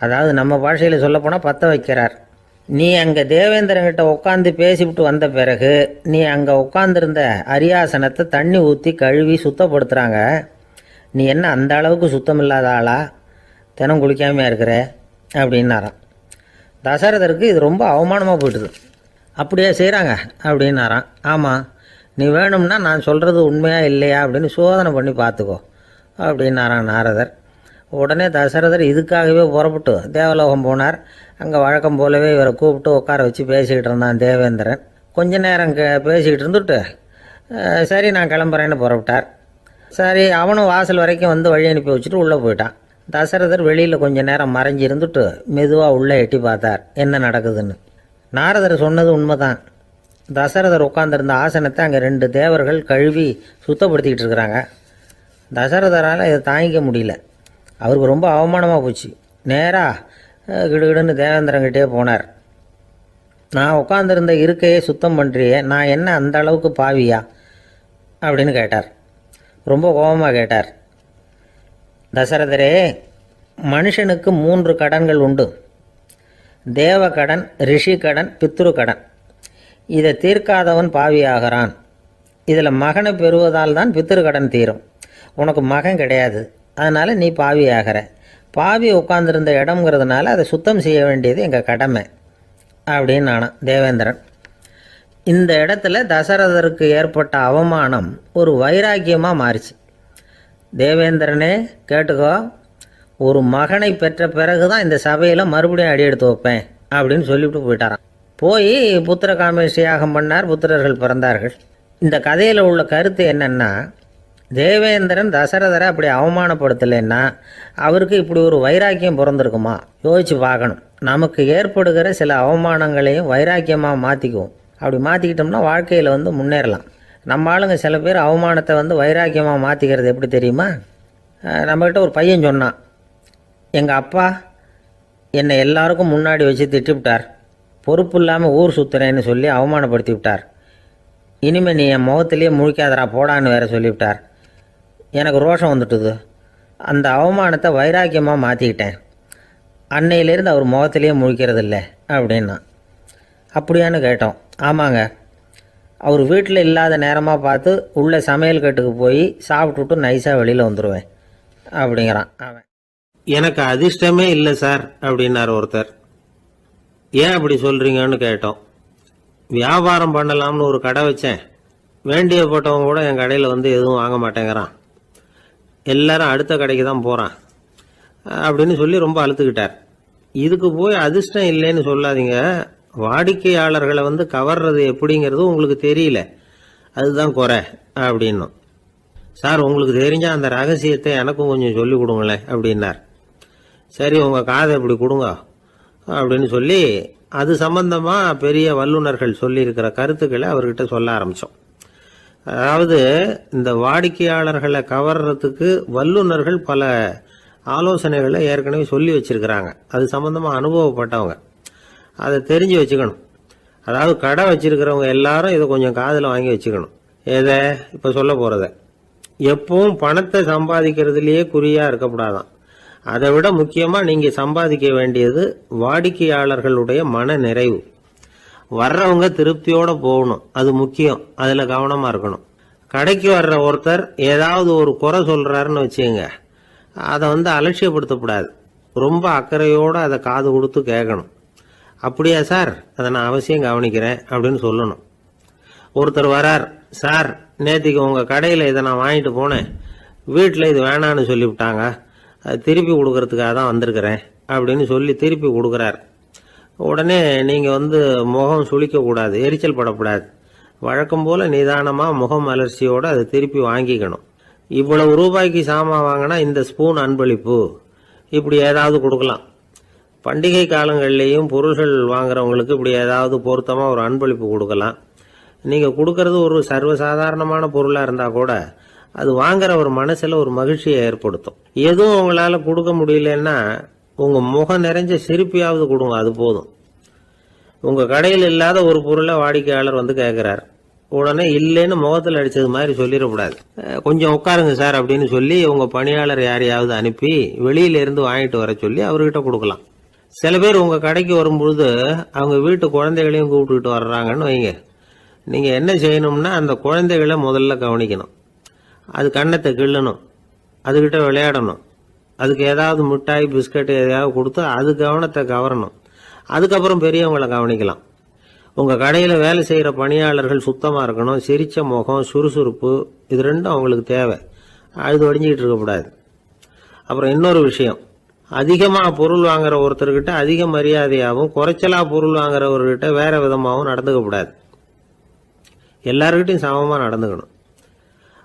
அதாவது நம்ம பாஷையில் சொல்லப்போனால் பற்ற வைக்கிறார். நீ அங்கே தேவேந்திரங்கிட்ட உட்காந்து பேசிவிட்டு வந்த பிறகு நீ அங்கே உட்காந்துருந்த அரியாசனத்தை தண்ணி ஊற்றி கழுவி சுத்தப்படுத்துகிறாங்க. நீ என்ன அந்த அளவுக்கு சுத்தம் இல்லாத ஆளா, தினம் குளிக்காமையாக இருக்கிற அப்படின்னாராம். தசரதருக்கு இது ரொம்ப அவமானமாக போயிட்டுது. அப்படியே செய்கிறாங்க அப்படின்னாராம். ஆமாம், நீ வேணும்னா நான் சொல்கிறது உண்மையாக இல்லையா அப்படின்னு சோதனை பண்ணி பார்த்துக்கோ அப்படின்னாராம் நாரதர். உடனே தசரதர் இதுக்காகவே புறப்பட்டு தேவலோகம் போனார். அங்கே வழக்கம் போலவே இவரை கூப்பிட்டு உட்கார வச்சு பேசிக்கிட்டு இருந்தான் தேவேந்திரன். கொஞ்ச நேரம் பேசிக்கிட்டு இருந்துட்டு சரி நான் கிளம்புறேன்னு புறப்பட்டார். சரி, அவனும் வாசல் வரைக்கும் வந்து வழி அனுப்பி வச்சுட்டு உள்ளே போயிட்டான். தசரதர் வெளியில் கொஞ்ச நேரம் மறைஞ்சி இருந்துட்டு மெதுவாக உள்ளே எட்டி பார்த்தார் என்ன நடக்குதுன்னு. நாரதர் சொன்னது உண்மைதான். தசரதர் உட்காந்துருந்த ஆசனத்தை அங்கே 2 தேவர்கள் கழுவி சுத்தப்படுத்திக்கிட்டு இருக்கிறாங்க. தசரதரால் இதை தாங்கிக்க முடியல. அவருக்கு ரொம்ப அவமானமாக போச்சு. நேராக கிடுகிடுன்னு தேவேந்திரங்கிட்டே போனார். நான் உட்காந்துருந்த இருக்கையே சுத்தம் பண்ணுறியே, நான் என்ன அந்த அளவுக்கு பாவியா அப்படின்னு கேட்டார். ரொம்ப கோபமாக கேட்டார். தசரதரே, மனுஷனுக்கு 3 கடன்கள் உண்டு. தேவ கடன், ரிஷி கடன், பித்ரு கடன். இதை தீர்க்காதவன் பாவியாகிறான். இதில் மகனை பெறுவதால் தான் பித்ரு கடன் தீரும். உனக்கு மகன் கிடையாது, அதனால் நீ பாவியாகிற. பாவி உட்கார்ந்துருந்த இடம்ங்கிறதுனால அதை சுத்தம் செய்ய வேண்டியது எங்கள் கடமை அப்படின்னு நானாம் தேவேந்திரன். இந்த இடத்துல தசரதருக்கு ஏற்பட்ட அவமானம் ஒரு வைராக்கியமாக மாறிச்சு. தேவேந்திரனே கேட்டுக்கோ, ஒரு மகனை பெற்ற பிறகு தான் இந்த சபையில் மறுபடியும் அடி எடுத்து வைப்பேன் அப்படின்னு சொல்லிவிட்டு போயிட்டாராம். போய் புத்திர காமேஷ்டி யாகம் பண்ணார். புத்திரர்கள் பிறந்தார்கள். இந்த கதையில் உள்ள கருத்து என்னென்னா, தேவேந்திரன் தசரதரை அப்படி அவமானப்படுத்தலைன்னா அவருக்கு இப்படி ஒரு வைராக்கியம் பிறந்திருக்குமா யோசிச்சு பார்க்கணும். நமக்கு ஏற்படுகிற சில அவமானங்களையும் வைராக்கியமாக மாற்றிக்குவோம். அப்படி மாற்றிக்கிட்டோம்னா வாழ்க்கையில் வந்து முன்னேறலாம். நம்ம ஆளுங்க சில பேர் அவமானத்தை வந்து வைராக்கியமாக மாற்றிக்கிறது எப்படி தெரியுமா? நம்மக்கிட்ட ஒரு பையன் சொன்னான், எங்கள் அப்பா என்னை எல்லாருக்கும் முன்னாடி வச்சு திட்டிவிட்டார், பொறுப்பு இல்லாமல் ஊர் சுற்றுறேன்னு சொல்லி அவமானப்படுத்தி விட்டார். இனிமேல் நீ என் முகத்திலேயே முழிக்காதரா போடான்னு வேற சொல்லிவிட்டார். எனக்கு ரோஷம் வந்துட்டுது. அந்த அவமானத்தை வைராக்கியமாக மாற்றிக்கிட்டேன். அன்னையிலேருந்து அவர் முகத்திலேயே முழிக்கிறது இல்லை அப்படின்னா. அப்படியான்னு கேட்டோம். ஆமாங்க, அவர் வீட்டில் இல்லாத நேரமாக பார்த்து உள்ள சமையல் கட்டுக்கு போய் சாப்பிட்டுட்டு நைஸாக வெளியில் வந்துடுவேன் அப்படிங்கிறான் அவன். எனக்கு அதிர்ஷ்டமே இல்லை சார் அப்படின்னார் ஒருத்தர். ஏன் அப்படி சொல்கிறீங்கன்னு கேட்டோம். வியாபாரம் பண்ணலாம்னு ஒரு கடை வச்சேன். வேண்டிய போட்டவங்க கூட என் கடையில் வந்து எதுவும் வாங்க மாட்டேங்கிறான். எல்லாரும் அடுத்த கடைக்கு தான் போகிறான் அப்படின்னு சொல்லி ரொம்ப அழுத்துக்கிட்டார். இதுக்கு போய் அதிர்ஷ்டம் இல்லைன்னு சொல்லாதீங்க. வாடிக்கையாளர்களை வந்து கவர்றது எப்படிங்கிறது உங்களுக்கு தெரியல, அதுதான் குறை அப்படின்னும். சார், உங்களுக்கு தெரிஞ்ச அந்த ரகசியத்தை எனக்கும் கொஞ்சம் சொல்லி கொடுங்களேன் அப்படின்னார். சரி, உங்கள் காதை இப்படி கொடுங்க அப்படின்னு சொல்லி அது சம்பந்தமாக பெரிய வல்லுநர்கள் சொல்லியிருக்கிற கருத்துக்களை அவர்கிட்ட சொல்ல ஆரம்பித்தோம். அதாவது இந்த வாடிக்கையாளர்களை கவர்றதுக்கு வல்லுநர்கள் பல ஆலோசனைகளை ஏற்கனவே சொல்லி வச்சிருக்கிறாங்க. அது சம்பந்தமாக அனுபவப்பட்டவங்க, அதை தெரிஞ்சு வச்சுக்கணும். அதாவது கடை வச்சிருக்கிறவங்க எல்லாரும் இதை கொஞ்சம் காதில் வாங்கி வச்சுக்கணும். எதை இப்போ சொல்ல போகிறத. எப்பவும் பணத்தை சம்பாதிக்கிறதுலேயே குறியாக இருக்கக்கூடாதான். அதை விட முக்கியமாக நீங்கள் சம்பாதிக்க வேண்டியது வாடிக்கையாளர்களுடைய மன நிறைவு. வர்றவங்க திருப்தியோடு போகணும், அது முக்கியம். அதில் கவனமாக இருக்கணும். கடைக்கு வர்ற ஒருத்தர் ஏதாவது ஒரு குறை சொல்கிறாருன்னு வச்சுங்க, அதை வந்து அலட்சியப்படுத்தக்கூடாது. ரொம்ப அக்கறையோடு அதை காது கொடுத்து கேட்கணும். அப்படியா சார், அதை நான் அவசியம் கவனிக்கிறேன் அப்படின்னு சொல்லணும். ஒருத்தர் வரார், சார் நேற்றுக்கு உங்கள் கடையில் இதை நான் வாங்கிட்டு போனேன், வீட்டில் இது வேணான்னு சொல்லிவிட்டாங்க, அது திருப்பி கொடுக்கறதுக்காக தான் வந்திருக்கிறேன் அப்படின்னு சொல்லி திருப்பி கொடுக்குறார். உடனே நீங்கள் வந்து முகம் சுளிக்கக்கூடாது, எரிச்சல் படக்கூடாது. வழக்கம் போல் நிதானமாக முகம் அலர்ச்சியோடு அதை திருப்பி வாங்கிக்கணும். இவ்வளவு ரூபாய்க்கு சாமான் வாங்கினா இந்த ஸ்பூன் அன்பளிப்பு, இப்படி ஏதாவது கொடுக்கலாம். பண்டிகை காலங்கள்லேயும் பொருள்கள் வாங்குறவங்களுக்கு இப்படி ஏதாவது பொருத்தமாக ஒரு அன்பளிப்பு கொடுக்கலாம். நீங்கள் கொடுக்கறது ஒரு சர்வசாதாரணமான பொருளாக இருந்தால் கூட அது வாங்குற ஒரு மனசில் ஒரு மகிழ்ச்சியை ஏற்படுத்தும். எதுவும் உங்களால் கொடுக்க முடியலன்னா உங்கள் முகம் நிறைஞ்ச சிரிப்பியாவது கொடுங்க, அது போதும். உங்கள் கடையில் இல்லாத ஒரு பொருளை வாடிக்கையாளர் வந்து கேட்குறார், உடனே இல்லைன்னு முகத்தில் அடிச்சது மாதிரி சொல்லிடக்கூடாது. கொஞ்சம் உட்காருங்க சார் அப்படின்னு சொல்லி உங்க பணியாளர் யாரையாவது அனுப்பி வெளியில இருந்து வாங்கிட்டு வர சொல்லி அவர்கிட்ட கொடுக்கலாம். சில பேர் உங்க கடைக்கு வரும்பொழுது அவங்க வீட்டு குழந்தைகளையும் கூப்பிட்டுக்கிட்டு வர்றாங்கன்னு வைங்க. நீங்க என்ன செய்யணும்னா அந்த குழந்தைகளை முதல்ல கவனிக்கணும். அது கன்னத்தை கிள்ளணும், அதுகிட்ட விளையாடணும், அதுக்கு ஏதாவது மிட்டாய் பிஸ்கட் எதையாவது கொடுத்து அது கவனத்தை கவரணும். அதுக்கப்புறம் பெரியவங்களை கவனிக்கலாம். உங்க கடையில வேலை செய்யற பணியாளர்கள் சுத்தமா இருக்கணும். சிரிச்ச முகம், சுறுசுறுப்பு, இது ரெண்டும் அவங்களுக்கு தேவை. அழுது வடிஞ்சிக்கிட்டு இருக்கக்கூடாது. அப்புறம் இன்னொரு விஷயம், அதிகமா பொருள் வாங்குற ஒருத்தர்கிட்ட அதிக மரியாதையாகவும் குறைச்சலா பொருள் வாங்குறவர்கிட்ட வேற விதமாகவும் நடந்துக்க கூடாது. எல்லாருக்கிட்டையும் சமமா நடந்துக்கணும்.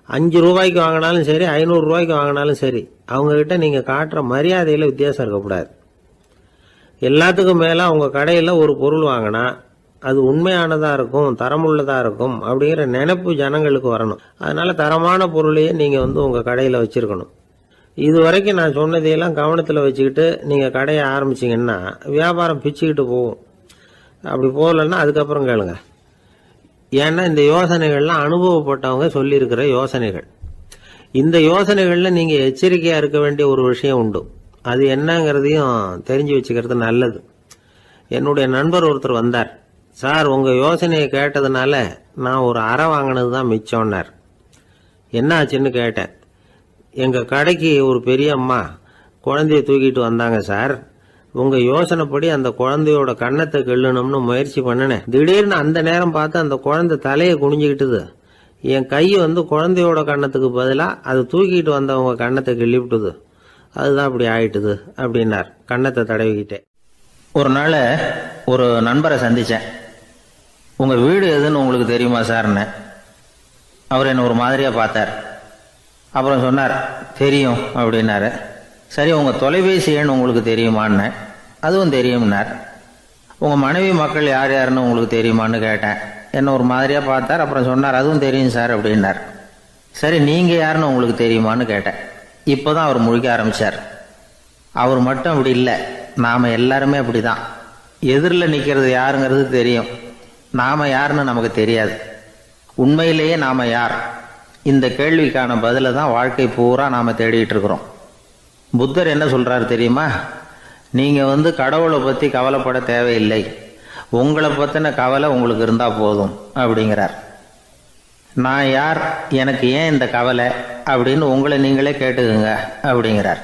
5 ரூபாய்க்கு வாங்கினாலும் சரி, 500 ரூபாய்க்கு வாங்கினாலும் சரி, அவங்க கிட்ட நீங்க காட்டுற மரியாதையில வித்தியாசம் இருக்கக்கூடாது. எல்லாத்துக்கும் மேல உங்க கடையில ஒரு பொருள் வாங்கினா அது உண்மையானதா இருக்கும், தரமுள்ளதா இருக்கும் அப்படிங்கிற நினைப்பு ஜனங்களுக்கு வரணும். அதனால தரமான பொருளையே நீங்க உங்க கடையில வச்சிருக்கணும். இது வரைக்கும் நான் சொன்னதையெல்லாம் கவனத்தில் வச்சுக்கிட்டு நீங்க கடையை ஆரம்பிச்சீங்கன்னா வியாபாரம் பிச்சுக்கிட்டு போகும். அப்படி போகலன்னா அதுக்கப்புறம் கேளுங்க. ஏன்னா இந்த யோசனைகள்லாம் அனுபவப்பட்டவங்க சொல்லியிருக்கிற யோசனைகள். இந்த யோசனைகள்ல நீங்க எச்சரிக்கையா இருக்க வேண்டிய ஒரு விஷயம் உண்டு. அது என்னங்கிறதையும் தெரிஞ்சு வச்சுக்கிறது நல்லது. என்னுடைய நண்பர் ஒருத்தர் வந்தார். சார், உங்க யோசனையை கேட்டதுனால நான் ஒரு அறை வாங்கினது தான் மிச்சம்னார். என்ன ஆச்சுன்னு கேட்டேன். எங்க கடைக்கு ஒரு பெரிய அம்மா குழந்தைய தூக்கிட்டு வந்தாங்க சார். உங்க யோசனைப்படி அந்த குழந்தையோட கன்னத்தை கிள்ளணும்னு முயற்சி பண்ணினேன். திடீர்னு அந்த நேரம் பார்த்து அந்த குழந்தை தலையை குனிஞ்சுக்கிட்டுது. என் கை குழந்தையோட கன்னத்துக்கு பதிலா அது தூக்கிட்டு வந்தவங்க கன்னத்தை கிள்ளிவிட்டுது. அதுதான் அப்படி ஆயிட்டுது அப்படின்னார் கன்னத்தை தடவிக்கிட்டே. ஒரு நாள் ஒரு நண்பரை சந்திச்சேன். உங்க வீடு எதுன்னு உங்களுக்கு தெரியுமா சார்ன்னு. அவர் என்ன ஒரு மாதிரியா பார்த்தார். அப்புறம் சொன்னார், தெரியும் அப்படின்னாரு. சரி, உங்க தொலைபேசி எண் உங்களுக்கு தெரியுமான்னு. அதுவும் தெரியும்னார். உங்க மனைவி மக்கள் யார் யாருன்னு உங்களுக்கு தெரியுமான்னு கேட்டேன். என்ன ஒரு மாதிரியா பார்த்தார். அப்புறம் சொன்னார், அதுவும் தெரியும் சார் அப்படின்னார். சரி, நீங்க யாருன்னு உங்களுக்கு தெரியுமான்னு கேட்டேன். இப்போதான் அவர் முழிக்க ஆரம்பிச்சார். அவர் மட்டும் அப்படி இல்லை, நாம எல்லாருமே அப்படிதான். எதிரில் நிற்கிறது யாருங்கிறது தெரியும், நாம யாருன்னு நமக்கு தெரியாது. உண்மையிலேயே நாம யார்? இந்த கேள்விக்கான பதில தான் வாழ்க்கை பூரா நாம தேடிட்டு இருக்கிறோம். புத்தர் என்ன சொல்றாரு தெரியுமா? நீங்க கடவுளை பத்தி கவலைப்பட தேவையில்லை, உங்களை பத்தின கவலை உங்களுக்கு இருந்தா போதும் அப்படிங்கிறார். நான் யார், எனக்கு ஏன் இந்த கவலை அப்படின்னு உங்களை நீங்களே கேட்டுக்குங்க அப்படிங்கிறார்.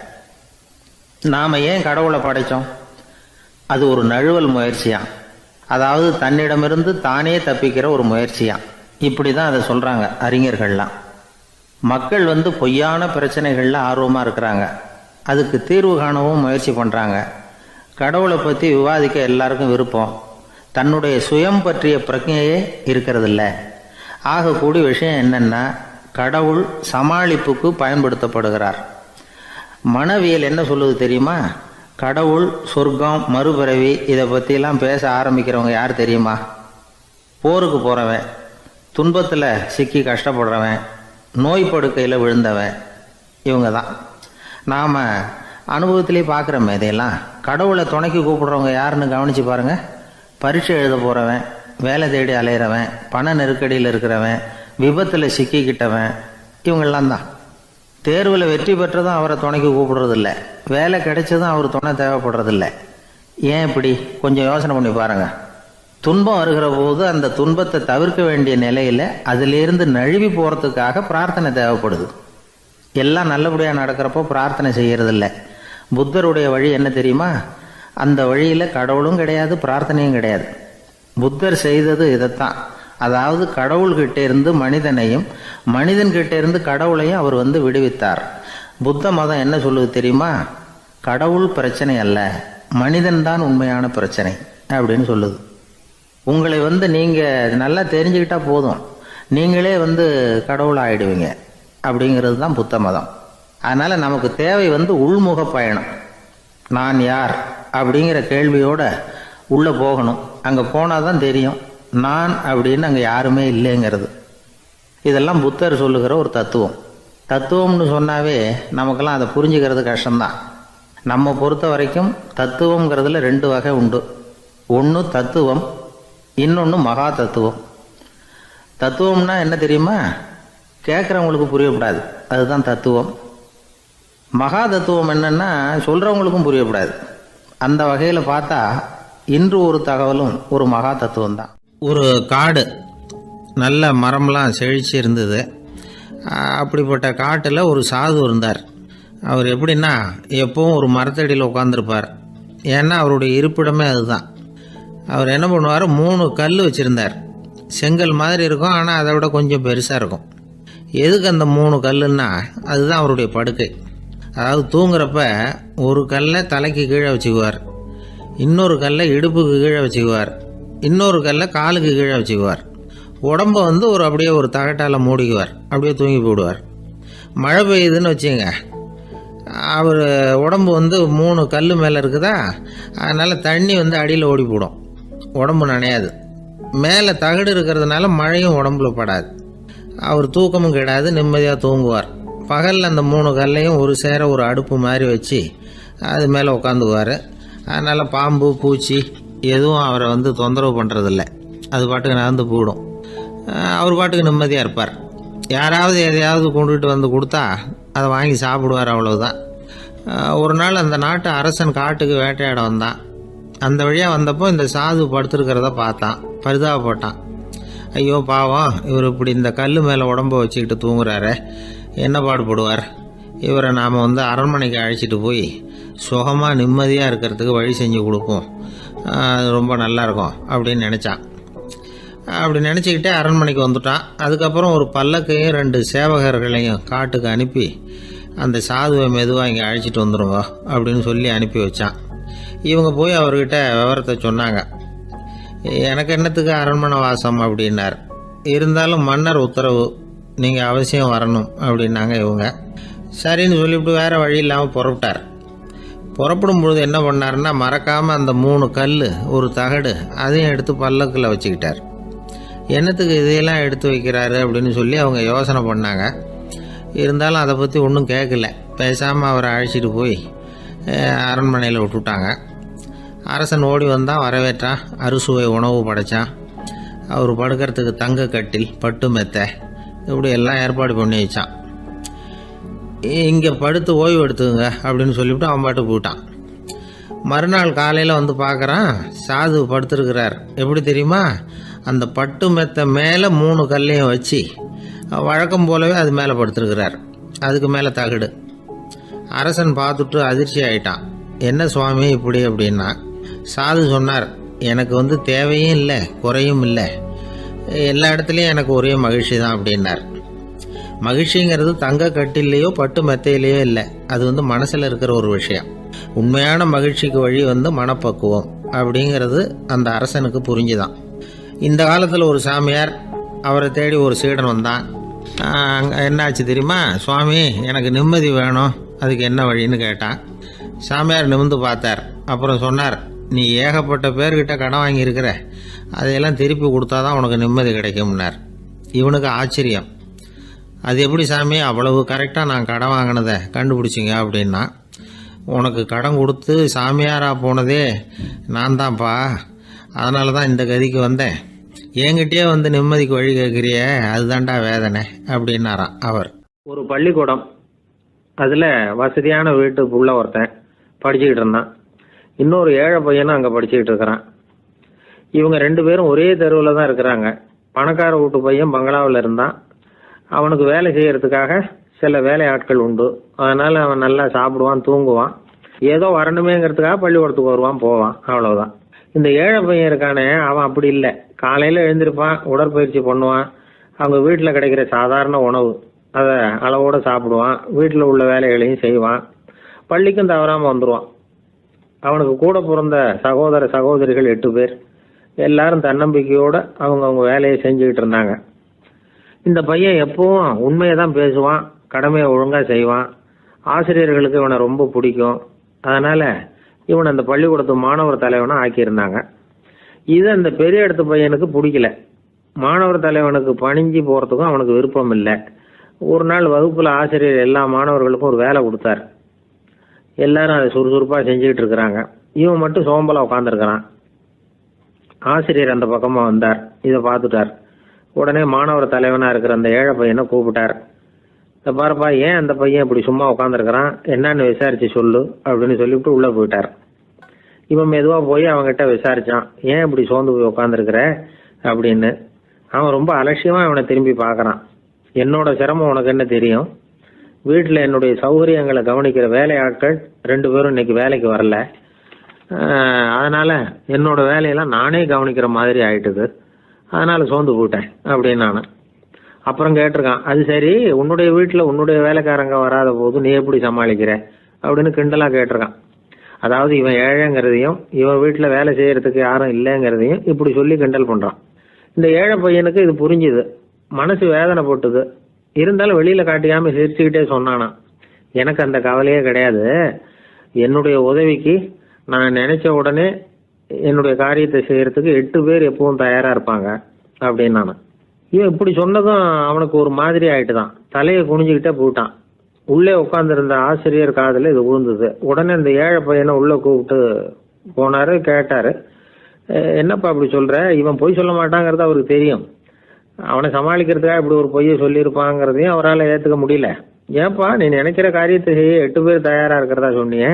நாம ஏன் கடவுளை படைச்சோம்? அது ஒரு நழுவல் முயற்சியாம். அதாவது தன்னிடமிருந்து தானே தப்பிக்கிற ஒரு முயற்சியாம். இப்படிதான் அதை சொல்றாங்க அறிஞர்கள்லாம். மக்கள் பொய்யான பிரச்சனைகள்ல ஆர்வமா இருக்கிறாங்க. அதுக்கு தீர்வு காணவும் முயற்சி பண்றாங்க. கடவுளை பத்தி விவாதிக்க எல்லாருக்கும் விருப்பம். தன்னுடைய சுயம் பற்றிய பிரஜையே இருக்கிறது இல்லை. ஆகக்கூடிய விஷயம் என்னன்னா, கடவுள் சமாளிப்புக்கு பயன்படுத்தப்படுகிறார். மனவியல் என்ன சொல்லுது தெரியுமா? கடவுள், சொர்க்கம், மறுபிறவி இதை பற்றிலாம் பேச ஆரம்பிக்கிறவங்க யார் தெரியுமா? போருக்கு போகிறவன், துன்பத்தில் சிக்கி கஷ்டப்படுறவன், நோய் படுக்கையில் விழுந்தவன், இவங்க தான். நாம் அனுபவத்திலே பார்க்குறோமே இதையெல்லாம். கடவுளை துணைக்கு கூப்பிடுறவங்க யாருன்னு கவனித்து பாருங்கள். பரீட்சை எழுத போகிறவன், வேலை தேடி அலையிறவன், பண நெருக்கடியில் இருக்கிறவன், விபத்தில் சிக்கிக்கிட்டவன், இவங்கெல்லாம் தான். தேர்வில் வெற்றி பெற்றதும் அவரை துணைக்கு கூப்பிடுறதில்ல, வேலை கிடைச்சதும் அவர் துணை தேவைப்படுறதில்ல. ஏன் இப்படி? கொஞ்சம் யோசனை பண்ணி பாருங்க. துன்பம் வருகிற போது அந்த துன்பத்தை தவிர்க்க வேண்டிய நிலையில அதிலிருந்து நழுவி போறதுக்காக பிரார்த்தனை தேவைப்படுது. எல்லாம் நல்லபடியாக நடக்கிறப்போ பிரார்த்தனை செய்யறதில்ல. புத்தருடைய வழி என்ன தெரியுமா? அந்த வழியில கடவுளும் கிடையாது, பிரார்த்தனையும் கிடையாது. புத்தர் செய்தது இதைத்தான். அதாவது கடவுள்கிட்ட இருந்து மனிதனையும், மனிதன் கிட்ட இருந்து கடவுளையும் அவர் விடுவித்தார். புத்த மதம் என்ன சொல்லுது தெரியுமா? கடவுள் பிரச்சனை அல்ல, மனிதன் தான் உண்மையான பிரச்சனை அப்படின்னு சொல்லுது. உங்களை நீங்க நல்லா தெரிஞ்சுக்கிட்டா போதும், நீங்களே கடவுள் ஆயிடுவீங்க அப்படிங்கிறது தான் புத்த மதம். அதனால நமக்கு தேவை உள்முக பயணம். நான் யார் அப்படிங்கிற கேள்வியோட உள்ள போகணும். அங்க போனாதான் தெரியும் நான் அப்படின்னு அங்க யாருமே இல்லைங்கிறது. இதெல்லாம் புத்தர் சொல்லுகிற ஒரு தத்துவம். தத்துவம்னு சொன்னாவே நமக்கெல்லாம் அதை புரிஞ்சுக்கிறது கஷ்டம்தான். நம்ம பொறுத்த வரைக்கும் தத்துவம்ங்கிறதுல 2 வகை உண்டு. ஒன்று தத்துவம், இன்னொன்று மகா தத்துவம். தத்துவம்னா என்ன தெரியுமா? கேட்குறவங்களுக்கு புரியப்படாது, அதுதான் தத்துவம். மகா தத்துவம் என்னன்னா சொல்றவங்களுக்கும் புரியப்படாது. அந்த வகையில் பார்த்தா இன்று ஒரு தகவலும் ஒரு மகா தத்துவம் தான். ஒரு காடு, நல்ல மரம்லாம் செழிச்சு இருந்தது. அப்படிப்பட்ட காட்டில் ஒரு சாது இருந்தார். அவர் எப்படின்னா எப்பவும் ஒரு மரத்தடியில் உட்காந்துருப்பார். ஏன்னா அவருடைய இருப்பிடமே அதுதான். அவர் என்ன பண்ணுவார், 3 கல் வச்சுருந்தார். செங்கல் மாதிரி இருக்கும், ஆனால் அதை விட கொஞ்சம் பெருசாக இருக்கும். எதுக்கு அந்த 3 கல்லுன்னா அதுதான் அவருடைய படுக்கை. அதாவது தூங்குறப்ப ஒரு கல்லை தலைக்கு கீழே வச்சுக்குவார், இன்னொரு கல்லை இடுப்புக்கு கீழே வச்சுக்குவார், இன்னொரு கல்லை காலுக்கு கீழே வச்சுக்குவார். உடம்பை வந்து அப்படியே ஒரு தகட்டால் மூடிக்குவார், அப்படியே தூங்கி போடுவார். மழை பெய்யுதுன்னு வச்சுங்க, அவர் உடம்பு வந்து 3 கல் மேலே இருக்குதா, அதனால் தண்ணி வந்து அடியில் ஓடி போடும், உடம்பு நனையாது. மேலே தகடு இருக்கிறதுனால மழையும் உடம்புல படாது. அவர் தூக்கமும் கிடாது, நிம்மதியாக தூங்குவார். பகலில் அந்த 3 கல்லையும் ஒரு சேர ஒரு அடுப்பு மாதிரி வச்சு அது மேலே உட்காந்துக்குவார். அதனால் பாம்பு பூச்சி எதுவும் அவரை வந்து தொந்தரவு பண்ணுறதில்ல, அது பாட்டுக்கு நடந்து போயிடும். அவர் பாட்டுக்கு நிம்மதியாக இருப்பார். யாராவது எதையாவது கொண்டுகிட்டு வந்து கொடுத்தா அதை வாங்கி சாப்பிடுவார், அவ்வளவுதான். ஒரு நாள் அந்த நாட்டு அரசன் காட்டுக்கு வேட்டையாட வந்தான். அந்த வழியாக வந்தப்போ இந்த சாது படுத்துருக்கிறத பார்த்தான், பரிதாபப்பட்டான். ஐயோ பாவம், இவர் இப்படி இந்த கல் மேலே உடம்ப வச்சுக்கிட்டு தூங்குறாரு, என்ன பாடுபடுவார். இவரை நாம் வந்து அரண்மனைக்கு அழைச்சிட்டு போய் சுகமாக நிம்மதியாக இருக்கிறதுக்கு வழி செஞ்சு கொடுப்போம், அது ரொம்ப நல்லாயிருக்கும் அப்படின்னு நினச்சான். அப்படி நினச்சிக்கிட்டே அரண்மனைக்கு வந்துட்டான். அதுக்கப்புறம் ஒரு பல்லக்கையும் 2 சேவகர்களையும் காட்டுக்கு அனுப்பி அந்த சாதுவை மெதுவாக இங்கே அழைச்சிட்டு வந்துடுங்க அப்படின்னு சொல்லி அனுப்பி வச்சான். இவங்க போய் அவர்கிட்ட விவரத்தை சொன்னாங்க. எனக்கு என்னத்துக்கு அரண்மனை வாசம் அப்படின்னார். இருந்தாலும் மன்னர் உத்தரவு, நீங்கள் அவசியம் வரணும் அப்படின்னாங்க இவங்க. சரின்னு சொல்லிவிட்டு வேறு வழி இல்லாமல் புறப்பட்டார். புறப்படும் பொழுது என்ன பண்ணாருன்னா, மறக்காமல் அந்த 3 கல் ஒரு தகடு அதையும் எடுத்து பல்லக்கில் வச்சுக்கிட்டார். என்னத்துக்கு இதையெல்லாம் எடுத்து வைக்கிறாரு அப்படின்னு சொல்லி அவங்க யோசனை பண்ணாங்க. இருந்தாலும் அதை பற்றி ஒன்றும் கேட்கல. பேசாமல் அவரை அழைச்சிட்டு போய் அரண்மனையில் விட்டுட்டாங்க. அரசன் ஓடி வந்தான், வரவேற்றான், அறுசுவை உணவு படைத்தான். அவர் படுக்கிறதுக்கு தங்க கட்டில், பட்டு மெத்தை, இப்படி எல்லாம் ஏற்பாடு பண்ணி வச்சான். இங்கே படுத்து ஓய்வு எடுத்துங்க அப்படின்னு சொல்லிவிட்டு அவன் பாட்டு போயிட்டான். மறுநாள் காலையில் வந்து பார்க்குறான், சாது படுத்துருக்கிறார். எப்படி தெரியுமா? அந்த பட்டு மெத்தை மேலே 3 கல்லையும் வச்சு வழக்கம் போலவே அது மேலே படுத்துருக்கிறார். அதுக்கு மேலே தகடு. அரசன் பார்த்துட்டு அதிர்ச்சி ஆயிட்டான். என்ன சுவாமி இப்படி அப்படின்னா, சாது சொன்னார், எனக்கு வந்து தேவையும் இல்லை குறையும் இல்லை, எல்லா இடத்துலையும் எனக்கு ஒரே மகிழ்ச்சி தான் அப்படின்னார். மகிழ்ச்சிங்கிறது தங்க கட்டிலேயோ பட்டு மெத்தையிலேயோ இல்லை, அது வந்து மனசில் இருக்கிற ஒரு விஷயம். உண்மையான மகிழ்ச்சிக்கு வழி வந்து மனப்பக்குவம் அப்படிங்கிறது அந்த அரசனுக்கு புரிஞ்சுதான். இந்த காலத்தில் ஒரு சாமியார், அவரை தேடி ஒரு சீடன் வந்தான். என்னாச்சு தெரியுமா? சுவாமி, எனக்கு நிம்மதி வேணும், அதுக்கு என்ன வழின்னு கேட்டான். சாமியார் நிமிர்ந்து பார்த்தார். அப்புறம் சொன்னார், நீ ஏகப்பட்ட பேர்கிட்ட கடன் வாங்கியிருக்கிற, அதையெல்லாம் திருப்பி கொடுத்தாதான் உனக்கு நிம்மதி கிடைக்கும்னார். இவனுக்கு ஆச்சரியம். அது எப்படி சாமி, அவ்வளவு கரெக்டாக நான் கடன் வாங்கினதை கண்டுபிடிச்சிங்க அப்படின்னா, உனக்கு கடன் கொடுத்து சாமியாராக போனதே நான் தான்ப்பா, அதனால தான் இந்த கதிக்கு வந்தேன். என்கிட்டயே வந்து நிம்மதிக்கு வழி கேட்குறியே, அதுதான்டா வேதனை அப்படின்னாராம் அவர். ஒரு பள்ளிக்கூடம், அதில் வசதியான வீட்டுக்குள்ள ஒருத்தன் படிச்சுக்கிட்டு இருந்தான். இன்னொரு ஏழை பையனும் அங்கே படிச்சுக்கிட்டு இருக்கிறான். இவங்க 2 பேரும் ஒரே தெருவில் தான் இருக்கிறாங்க. பணக்கார வீட்டு பையன் பங்களாவில் இருந்தான். அவனுக்கு வேலை செய்யறதுக்காக சில வேலை ஆட்கள் உண்டு. அதனால அவன் நல்லா சாப்பிடுவான், தூங்குவான், ஏதோ வரணுமேங்கிறதுக்காக பள்ளிக்கூடத்துக்கு வருவான், போவான், அவ்வளவுதான். இந்த ஏழை பையன் இருக்கானே, அவன் அப்படி இல்லை. காலையில் எழுந்திருப்பான், உடற்பயிற்சி பண்ணுவான், அவங்க வீட்டில் கிடைக்கிற சாதாரண உணவு அதை அளவோடு சாப்பிடுவான், வீட்டில் உள்ள வேலைகளையும் செய்வான், பள்ளிக்கும் தவறாமல் வந்துடுவான். அவனுக்கு கூட பிறந்த சகோதர சகோதரிகள் 8 பேர். எல்லாரும் தன்னம்பிக்கையோடு அவங்க வேலையை செஞ்சுக்கிட்டு இருந்தாங்க. இந்த பையன் எப்பவும் உண்மையை தான் பேசுவான், கடமையை ஒழுங்காக செய்வான். ஆசிரியர்களுக்கு இவனை ரொம்ப பிடிக்கும். அதனால் இவனை அந்த பள்ளிக்கூடத்து மாணவர் தலைவனாக ஆக்கியிருந்தாங்க. இது அந்த பெரிய இடத்து பையனுக்கு பிடிக்கல. மாணவர் தலைவனுக்கு பணிஞ்சு போகிறதுக்கும் அவனுக்கு விருப்பம் இல்லை. ஒரு நாள் வகுப்பில் ஆசிரியர் எல்லா மாணவர்களுக்கும் ஒரு வேலை கொடுத்தார். எல்லாரும் அதை சுறுசுறுப்பாக செஞ்சுக்கிட்டு இருக்கிறாங்க. இவன் மட்டும் சோம்பலாக உட்காந்துருக்கிறான். ஆசிரியர் அந்த பக்கமாக வந்தார், இதை பார்த்துட்டார். உடனே மாணவர் தலைவனாக இருக்கிற அந்த ஏழை பையனை கூப்பிட்டார். இந்த பாருப்பா, ஏன் அந்த பையன் இப்படி சும்மா உட்காந்துருக்கிறான், என்னன்னு விசாரிச்சு சொல்லு அப்படின்னு சொல்லிவிட்டு உள்ளே போயிட்டார். இவன் மெதுவாக போய் அவங்ககிட்ட விசாரிச்சான், ஏன் இப்படி சோர்ந்து போய் உட்காந்துருக்கிற அப்படின்னு. அவன் ரொம்ப அலட்சியமாக அவனை திரும்பி பார்க்குறான். என்னோட சிரமம் உனக்கு என்ன தெரியும், வீட்டில் என்னுடைய சௌகரியங்களை கவனிக்கிற வேலையாட்கள் 2 பேரும் இன்னைக்கு வேலைக்கு வரல, அதனால் என்னோட வேலையெல்லாம் நானே கவனிக்கிற மாதிரி ஆயிட்டுது, அதனால் சோர்ந்து போயிட்டேன் அப்படின்னு நான். அப்புறம் கேட்டிருக்கான், அது சரி, உன்னுடைய வீட்டில் உன்னுடைய வேலைக்காரங்க வராத போது நீ எப்படி சமாளிக்கிற அப்படின்னு கிண்டலாக கேட்டிருக்கான். அதாவது இவன் ஏழைங்கிறதையும் இவன் வீட்டில் வேலை செய்யறதுக்கு யாரும் இல்லைங்கிறதையும் இப்படி சொல்லி கிண்டல் பண்ணுறான். இந்த ஏழை பையனுக்கு இது புரிஞ்சுது, மனசு வேதனை போட்டுது. இருந்தாலும் வெளியில் காட்டிக்காமல் சிரிச்சுக்கிட்டே சொன்னானா, எனக்கு அந்த கவலையே கிடையாது, என்னுடைய உதவிக்கு நான் நினைச்ச உடனே என்னுடைய காரியத்தை செய்யறதுக்கு 8 பேர் எப்பவும் தயாராக இருப்பாங்க அப்படின்னு நான். இவன் இப்படி சொன்னதும் அவனுக்கு ஒரு மாதிரி ஆயிட்டு தான், தலையை குனிஞ்சுக்கிட்டே போயிட்டான். உள்ளே உட்காந்துருந்த ஆசிரியர் காதில் இது விழுந்தது. உடனே இந்த ஏழை பையனை உள்ளே கூப்பிட்டு போனாரு, கேட்டாரு, என்னப்பா அப்படி சொல்ற, இவன் பொய் சொல்ல மாட்டாங்கிறது அவருக்கு தெரியும், அவனை சமாளிக்கிறதுக்காக இப்படி ஒரு பொய்யை சொல்லியிருப்பாங்கிறதையும் அவரால் ஏற்றுக்க முடியல. ஏன்பா நீ நினைக்கிற காரியத்தை செய்ய 8 பேர் தயாராக இருக்கிறதா சொன்னிய,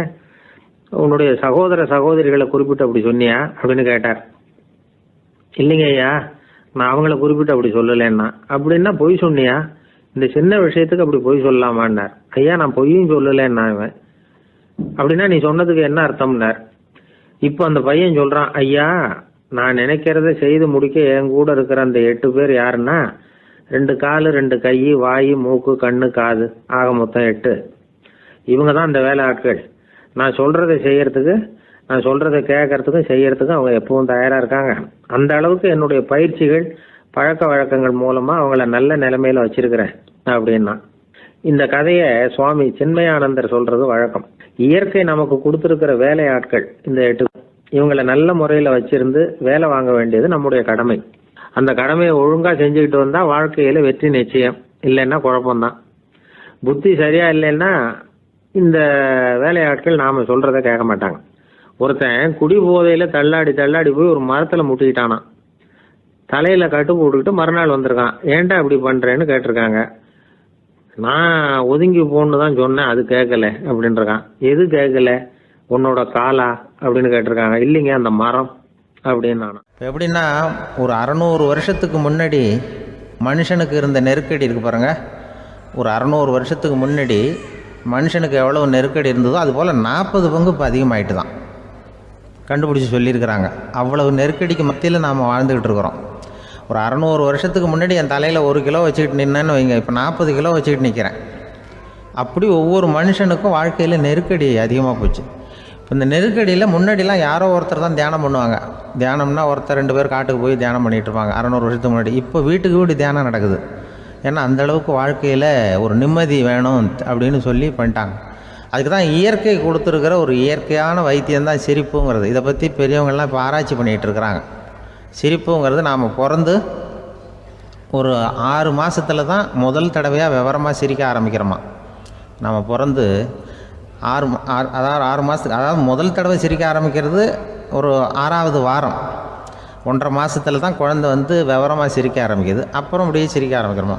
உன்னுடைய சகோதர சகோதரிகளை குறிப்பிட்டு அப்படி சொன்னியா அப்படின்னு கேட்டார். இல்லைங்க ஐயா, நான் அவங்கள குறிப்பிட்டு அப்படி சொல்லலைன்னா. அப்படின்னா பொய் சொன்னியா, இந்த சின்ன விஷயத்துக்கு அப்படி பொய் சொல்லலாமான்னார். ஐயா நான் பொய்யும் சொல்லலைன்னா. இவன் அப்படின்னா நீ சொன்னதுக்கு என்ன அர்த்தம்னார். இப்போ அந்த பையன் சொல்றான், ஐயா நான் நினைக்கிறத செய்து முடிக்க என் கூட இருக்கிற அந்த 8 பேர் யாருன்னா 2 காலு 2 கை வாய் மூக்கு கண்ணு காது ஆக மொத்தம் 8. இவங்க தான் அந்த வேலை ஆட்கள். நான் சொல்றதை செய்யறதுக்கு, நான் சொல்றதை கேட்கறதுக்கும் செய்யறதுக்கும் அவங்க எப்பவும் தயாரா இருக்காங்க. அந்த அளவுக்கு என்னுடைய பயிற்சிகள் பழக்க வழக்கங்கள் மூலமா அவங்கள நல்ல நிலைமையில வச்சிருக்கிறேன் அப்படின்னா. இந்த கதையை சுவாமி சின்மயானந்தர் சொல்றது வழக்கம். இயற்கை நமக்கு கொடுத்திருக்கிற வேலையாட்கள் இந்த 8, இவங்களை நல்ல முறையில வச்சிருந்து வேலை வாங்க வேண்டியது நம்முடைய கடமை. அந்த கடமையை ஒழுங்கா செஞ்சுக்கிட்டு வந்தா வாழ்க்கையில வெற்றி நிச்சயம், இல்லைன்னா குழப்பம்தான். புத்தி சரியா இல்லைன்னா இந்த வேலையாட்கள் நாம சொல்றதை கேட்க மாட்டாங்க. ஒருத்தன் குடி போதையில தள்ளாடி தள்ளாடி போய் ஒரு மரத்துல முட்டிக்கிட்டானான். தலையில கட்டு போட்டுக்கிட்டு மறுநாள் வந்திருக்கான். ஏன்டா இப்படி பண்றேன்னு கேட்டிருக்காங்க. நான் ஒதுங்கி போன்னு தான் சொன்னேன், அது கேட்கல அப்படின்றான். எது கேட்கல, உன்னோட காலா அப்படின்னு கேட்டிருக்காங்க. இல்லைங்க அந்த மரம் அப்படின்னு. நான் எப்படின்னா, ஒரு 600 வருஷத்துக்கு முன்னாடி மனுஷனுக்கு இருந்த நெருக்கடி இருக்கு பாருங்க. ஒரு 600 வருஷத்துக்கு முன்னாடி மனுஷனுக்கு எவ்வளவு நெருக்கடி இருந்ததோ அது போல் 40 பங்கு இப்போ அதிகமாயிட்டு தான் கண்டுபிடிச்சி சொல்லியிருக்கிறாங்க. அவ்வளவு நெருக்கடிக்கு மத்தியில் நாம் வாழ்ந்துக்கிட்டு இருக்கிறோம். ஒரு 600 வருஷத்துக்கு முன்னாடி என் தலையில் 1 கிலோ வச்சுக்கிட்டு நின்னேன்னு வைங்க, இப்போ 40 கிலோ வச்சுக்கிட்டு நிற்கிறேன். அப்படி ஒவ்வொரு மனுஷனுக்கும் வாழ்க்கையில் நெருக்கடி அதிகமாக போச்சு. இப்போ இந்த நெருக்கடியில் முன்னாடிலாம் யாரோ ஒருத்தர் தான் தியானம் பண்ணுவாங்க. தியானம்னா ஒருத்தர் 2 பேர் காட்டுக்கு போய் தியானம் பண்ணிகிட்டு இருப்பாங்க 600 வருஷத்துக்கு முன்னாடி. இப்போ வீட்டுக்கு வீடு தியானம் நடக்குது. ஏன்னா அந்தளவுக்கு வாழ்க்கையில் ஒரு நிம்மதி வேணும் அப்படின்னு சொல்லி பண்ணிட்டாங்க. அதுக்கு தான் இயற்கை கொடுத்துருக்கிற ஒரு இயற்கையான வைத்தியம்தான் சிரிப்புங்கிறது. இதை பற்றி பெரியவங்கள்லாம் இப்போ ஆராய்ச்சி பண்ணிகிட்டு இருக்கிறாங்க. சிரிப்புங்கிறது நாம் பிறந்து ஒரு 6 மாதத்தில் தான் முதல் தடவையாக விவரமாக சிரிக்க ஆரம்பிக்கிறோமா. நாம் பிறந்து 6 மாதத்துக்கு, அதாவது முதல் தடவை சிரிக்க ஆரம்பிக்கிறது ஒரு 6ஆவது வாரம், 1.5 மாதத்தில் தான் குழந்தை வந்து விவரமாக சிரிக்க ஆரம்பிக்குது. அப்புறம் அப்படியே சிரிக்க ஆரம்பிக்கிறோமா.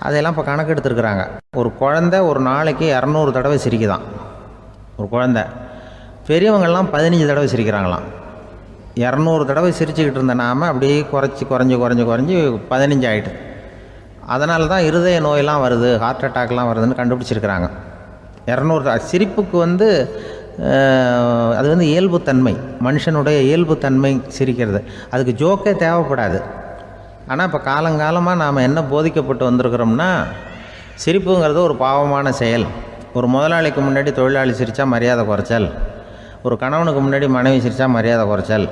அதையெல்லாம் இப்போ கணக்கு எடுத்துருக்குறாங்க. ஒரு குழந்தை ஒரு நாளைக்கு 200 தடவை சிரிக்குதான் ஒரு குழந்தை. பெரியவங்கள்லாம் 15 தடவை சிரிக்கிறாங்களாம். 200 தடவை சிரிச்சுக்கிட்டு இருந்த நாம் அப்படியே குறைஞ்சி 15 ஆகிட்டு. அதனால தான் இருதய நோயெல்லாம் வருது, ஹார்ட் அட்டாக்லாம் வருதுன்னு கண்டுபிடிச்சிருக்கிறாங்க. 200 சிரிப்புக்கு வந்து அது வந்து இயல்புத்தன்மை, மனுஷனுடைய இயல்புத்தன்மை சிரிக்கிறது. அதுக்கு ஜோக்கே தேவைப்படாது. ஆனால் இப்போ காலங்காலமாக நாம் என்ன போதிக்கப்பட்டு வந்திருக்கிறோம்னா, சிரிப்புங்கிறது ஒரு பாவமான செயல். ஒரு முதலாளிக்கு முன்னாடி தொழிலாளி சிரித்தா மரியாதை குறைச்சல், ஒரு கணவனுக்கு முன்னாடி மனைவி சிரித்தா மரியாதை குறைச்சல்,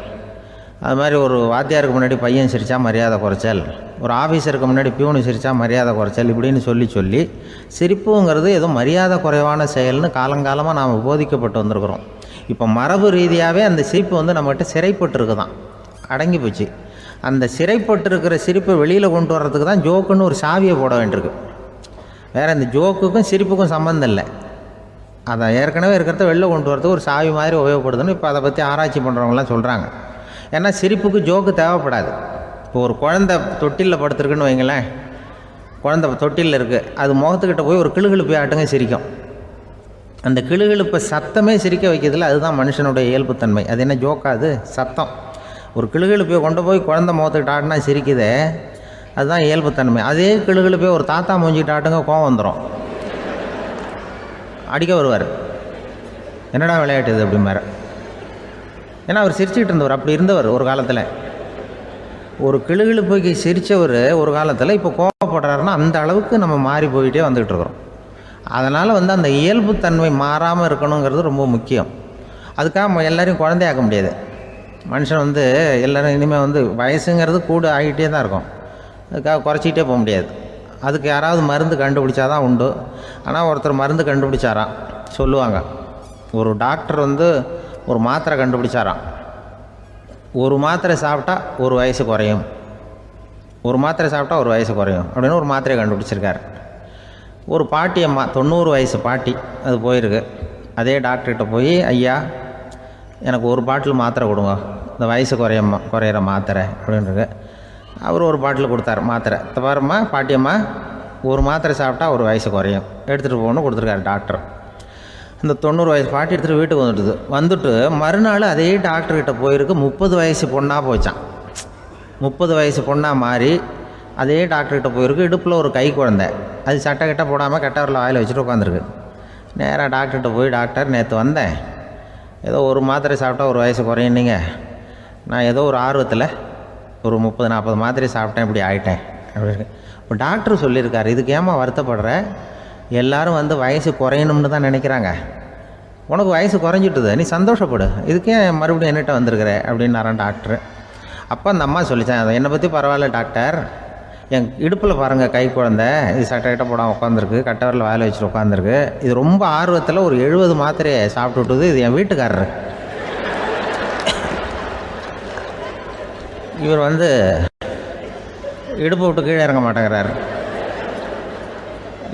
அது மாதிரி ஒரு வாத்தியாருக்கு முன்னாடி பையன் சிரித்தா மரியாதை குறைச்சல், ஒரு ஆஃபீஸருக்கு முன்னாடி பியூனு சிரித்தா மரியாதை குறைச்சல், இப்படின்னு சொல்லி சிரிப்புங்கிறது ஏதோ மரியாதை குறைவான செயல்னு காலங்காலமாக நாம் போதிக்கப்பட்டு வந்திருக்கிறோம். இப்போ மரபு ரீதியாகவே அந்த சிரிப்பு வந்து நம்மகிட்ட சிறைப்பட்டுருக்கு தான், அடங்கி போச்சு. அந்த சிறைப்பட்டிருக்கிற சிரிப்பை வெளியில் கொண்டு வர்றதுக்கு தான் ஜோக்குன்னு ஒரு சாவியை போட வேண்டியிருக்கு. வேறு இந்த ஜோக்குக்கும் சிரிப்புக்கும் சம்மந்தம் இல்லை. அதை ஏற்கனவே இருக்கிறத வெளில கொண்டு வரதுக்கு ஒரு சாவி மாதிரி உபயோகப்படுதுன்னு இப்போ அதை பற்றி ஆராய்ச்சி பண்ணுறவங்களாம் சொல்கிறாங்க. ஏன்னா சிரிப்புக்கு ஜோக்கு தேவைப்படாது. இப்போ ஒரு குழந்தை தொட்டிலில் படுத்துருக்குன்னு வைங்களேன், குழந்தை தொட்டிலில் இருக்குது, அது முகத்துக்கிட்ட போய் ஒரு கிளுகிழுப்பை ஆட்டுங்க சிரிக்கும். அந்த கிளுகிழுப்பை சத்தமே சிரிக்க வைக்கிறதுல அதுதான் மனுஷனுடைய இயல்புத்தன்மை. அது என்ன ஜோக்காது? சத்தம். ஒரு கிளுகிழுப்பையை கொண்டு போய் குழந்தை முகத்துக்கிட்ட ஆட்டினா சிரிக்குதே, அதுதான் இயல்புத்தன்மை. அதே கிளுகிழுப்பையை ஒரு தாத்தா மூஞ்சிக்கிட்ட ஆட்டுங்க, கோவம் வந்துடும், அடிக்க வருவார். என்னடா விளையாட்டு இது அப்படிம்பார். ஏன்னா அவர் சிரிச்சுக்கிட்டு இருந்தவர், அப்படி இருந்தவர் ஒரு காலத்தில். ஒரு கிளுகிழுப்பைக்கு சிரித்தவர் ஒரு காலத்தில் இப்போ கோவப்படுறாருன்னா அந்த அளவுக்கு நம்ம மாறி போயிட்டே வந்துக்கிட்டு இருக்கிறோம். அதனால் அந்த இயல்புத்தன்மை மாறாமல் இருக்கணுங்கிறது ரொம்ப முக்கியம். அதுக்காக எல்லோரையும் குழந்தையாக்க முடியாது. மனுஷன் எல்லோரும் இனிமேல் வயசுங்கிறது கூட ஆகிட்டே தான் இருக்கும். அதுக்காக குறைச்சிக்கிட்டே போக முடியாது. அதுக்கு யாராவது மருந்து கண்டுபிடிச்சாதான் உண்டு. ஆனால் ஒருத்தர் மருந்து கண்டுபிடிச்சாராம், சொல்லுவாங்க. ஒரு டாக்டர் ஒரு மாத்திரை கண்டுபிடிச்சாராம். ஒரு மாத்திரை சாப்பிட்டா ஒரு வயசு குறையும், ஒரு மாத்திரை சாப்பிட்டா ஒரு வயசு குறையும் அப்படின்னு ஒரு மாத்திரையை கண்டுபிடிச்சிருக்காரு. ஒரு பாட்டி அம்மா, 90 வயசு பாட்டி, அது போயிருக்கு. அதே டாக்டர்கிட்ட போய், ஐயா எனக்கு ஒரு பாட்டில் மாத்திரை கொடுங்க, இந்த வயசு குறையிற மாத்திரை அப்படின்றது. அவர் ஒரு பாட்டில் கொடுத்தார் மாத்திரை. பாரும்மா பாட்டியம்மா, ஒரு மாத்திரை சாப்பிட்டா ஒரு வயசு குறையும், எடுத்துகிட்டு போகணும்னு கொடுத்துருக்காரு டாக்டர். இந்த 90 வயசு பாட்டி எடுத்துகிட்டு வீட்டுக்கு வந்துட்டு மறுநாள் அதே டாக்டர்கிட்ட போயிருக்கு. 30 வயசு பொண்ணாக போச்சான். 30 வயசு பொண்ணாக மாறி அதே டாக்டர்கிட்ட போயிருக்கு. இடுப்பில் ஒரு கை குழந்தை, அது சட்டை கிட்ட போடாமல் கட்டவரில் வாயில் வச்சுட்டு உட்காந்துருக்கு. நேராக டாக்டர்கிட்ட போய், டாக்டர் நேற்று வந்தேன், ஏதோ ஒரு மாத்திரை சாப்பிட்டா ஒரு வயசு குறையுன்னீங்க, நான் ஏதோ ஒரு ஆர்வத்தில் ஒரு 30-40 மாத்திரை சாப்பிட்டேன், இப்படி ஆகிட்டேன் அப்படின்னு. இப்போ டாக்டர் சொல்லியிருக்காரு, இதுக்கு ஏமா வருத்தப்படுற, எல்லோரும் வயசு குறையணும்னு தான் நினைக்கிறாங்க, உனக்கு வயசு குறைஞ்சிட்டுது, நீ சந்தோஷப்படு, இதுக்கே மறுபடியும் என்னிட்ட வந்திருக்கிற அப்படின்னாரான் டாக்டர். அப்போ அந்த அம்மா சொல்லித்தேன், அதை என்னை பற்றி பரவாயில்ல டாக்டர், என் இடுப்பில் பாருங்கள் கை குழந்தை, இது சட்டை கிட்ட போடாமல் உட்காந்துருக்கு, கட்டவரில் வேலை வச்சுட்டு உட்காந்துருக்கு, இது ரொம்ப ஆர்வத்தில் ஒரு 70 மாத்திரையை சாப்பிட்டு விட்டுது, இது என் வீட்டுக்காரரு. இவர் இடுப்பு விட்டு கீழே இறங்க மாட்டேங்கிறாரு.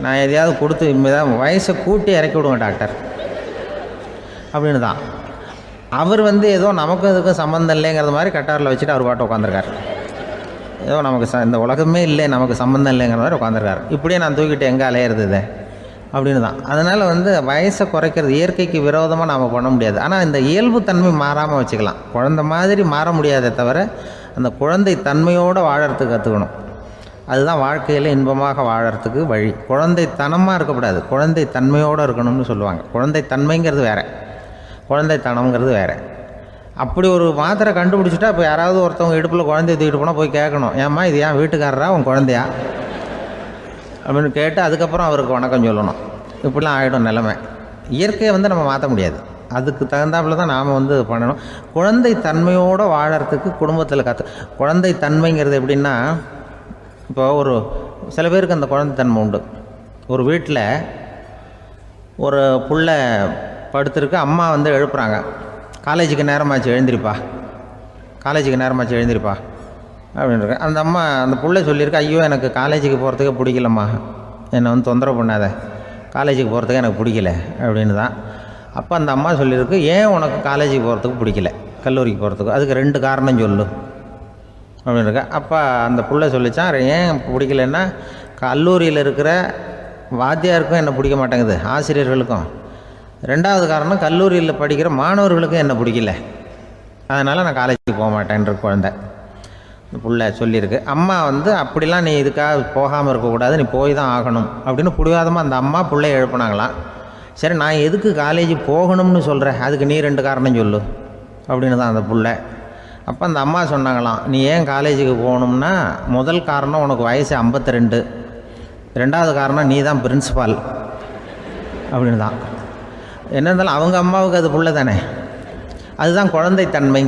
நான் எதையாவது கொடுத்து இனிமேதான் வயசை கூட்டி இறக்கி விடுவேன் டாக்டர் அப்படின்னு தான். அவர் ஏதோ நமக்கும் இதுக்கும் சம்மந்தம் இல்லைங்கிறது மாதிரி கட்டாரில் வச்சுட்டு அவர் பாட்டு உட்காந்துருக்கார். ஏதோ நமக்கு இந்த உலகமே இல்லை, நமக்கு சம்மந்தம் இல்லைங்கிற மாதிரி உட்காந்துருக்கார். இப்படியே நான் தூக்கிட்டு எங்கே அலையிறது இது அப்படின்னு தான். அதனால் வயசை குறைக்கிறது இயற்கைக்கு விரோதமாக நாம் பண்ண முடியாது. ஆனால் இந்த இயல்புத்தன்மை மாறாமல் வச்சுக்கலாம். குழந்தை மாதிரி மாற முடியாதே தவிர அந்த குழந்தை தன்மையோடு வாழறதுக்கு கற்றுக்கணும். அதுதான் வாழ்க்கையில் இன்பமாக வாழறதுக்கு வழி. குழந்தைத்தனமாக இருக்கக்கூடாது, குழந்தை தன்மையோடு இருக்கணும்னு சொல்லுவாங்க. குழந்தை தன்மைங்கிறது வேறு, குழந்தைத்தனம்ங்கிறது வேறு. அப்படி ஒரு மாத்திரை கண்டுபிடிச்சிட்டா இப்போ யாராவது ஒருத்தவங்க இடுப்பில் குழந்தைய தூக்கிட்டு போனால் போய் கேட்கணும், ஏம்மா இது ஏன் வீட்டுக்காரரா உன் குழந்தையா அப்படின்னு கேட்டு அதுக்கப்புறம் அவருக்கு வணக்கம் சொல்லணும். இப்படிலாம் ஆகிடும் நிலைமை. இயற்கையை நம்ம மாற்ற முடியாது, அதுக்கு தகுந்தாப்புல தான் நாம் பண்ணணும். குழந்தை தன்மையோடு வாழறதுக்கு குடும்பத்தில் குழந்தை தன்மைங்கிறது எப்படின்னா, இப்போ ஒரு சில பேருக்கு அந்த குழந்தைத்தன்மை உண்டு. ஒரு வீட்டில் ஒரு புள்ள படுத்துருக்கு, அம்மா எழுப்புறாங்க, காலேஜுக்கு நேரமாச்சு எழுந்திரிப்பா, காலேஜுக்கு நேரமாச்சு எழுந்திரிப்பா அப்படின்ட்டு. அந்த அம்மா அந்த புள்ள சொல்லியிருக்கு, ஐயோ எனக்கு காலேஜுக்கு போகிறதுக்கே பிடிக்கலம்மா, என்னை தொந்தரவு பண்ணாத, காலேஜுக்கு போகிறதுக்கு எனக்கு பிடிக்கல அப்படின்னு தான். அப்போ அந்த அம்மா சொல்லியிருக்கு, ஏன் உனக்கு காலேஜுக்கு போகிறதுக்கு பிடிக்கல, கல்லூரிக்கு போகிறதுக்கு, அதுக்கு 2 காரணம் சொல்லு அப்படின்னு இருக்கா. அப்போ அந்த புள்ள சொல்லிச்சான், ஏன் பிடிக்கலன்னா, கல்லூரியில் இருக்கிற வாத்தியாருக்கும் என்னை பிடிக்க மாட்டேங்குது, ஆசிரியர்களுக்கும். 2வது காரணம், கல்லூரியில் படிக்கிற மாணவர்களுக்கும் என்னை பிடிக்கல, அதனால் நான் காலேஜுக்கு போக மாட்டேன்ற குழந்தை இந்த புள்ள சொல்லியிருக்கு. அம்மா அப்படிலாம் நீ இதுக்காக போகாமல் இருக்கக்கூடாது, நீ போய் தான் ஆகணும் அப்படின்னு பிடிவாதமாக அந்த அம்மா பிள்ளைய எழுப்புனாங்களாம். சரி நான் எதுக்கு காலேஜ் போகணும்னு சொல்கிறேன், அதுக்கு நீ 2 காரணம் சொல்லு அப்படின்னு தான் அந்த புள்ள. அப்போ அந்த அம்மா சொன்னாங்களாம், நீ ஏன் காலேஜுக்கு போகணும்னா, முதல் காரணம் உனக்கு வயசு 52, 2வது காரணம் நீ தான் பிரின்சிபால் அப்படின்னு தான். என்ன இருந்தாலும் அவங்க அம்மாவுக்கு அது புள்ள தானே, அதுதான் குழந்தைத்தன்மைங்கிறது.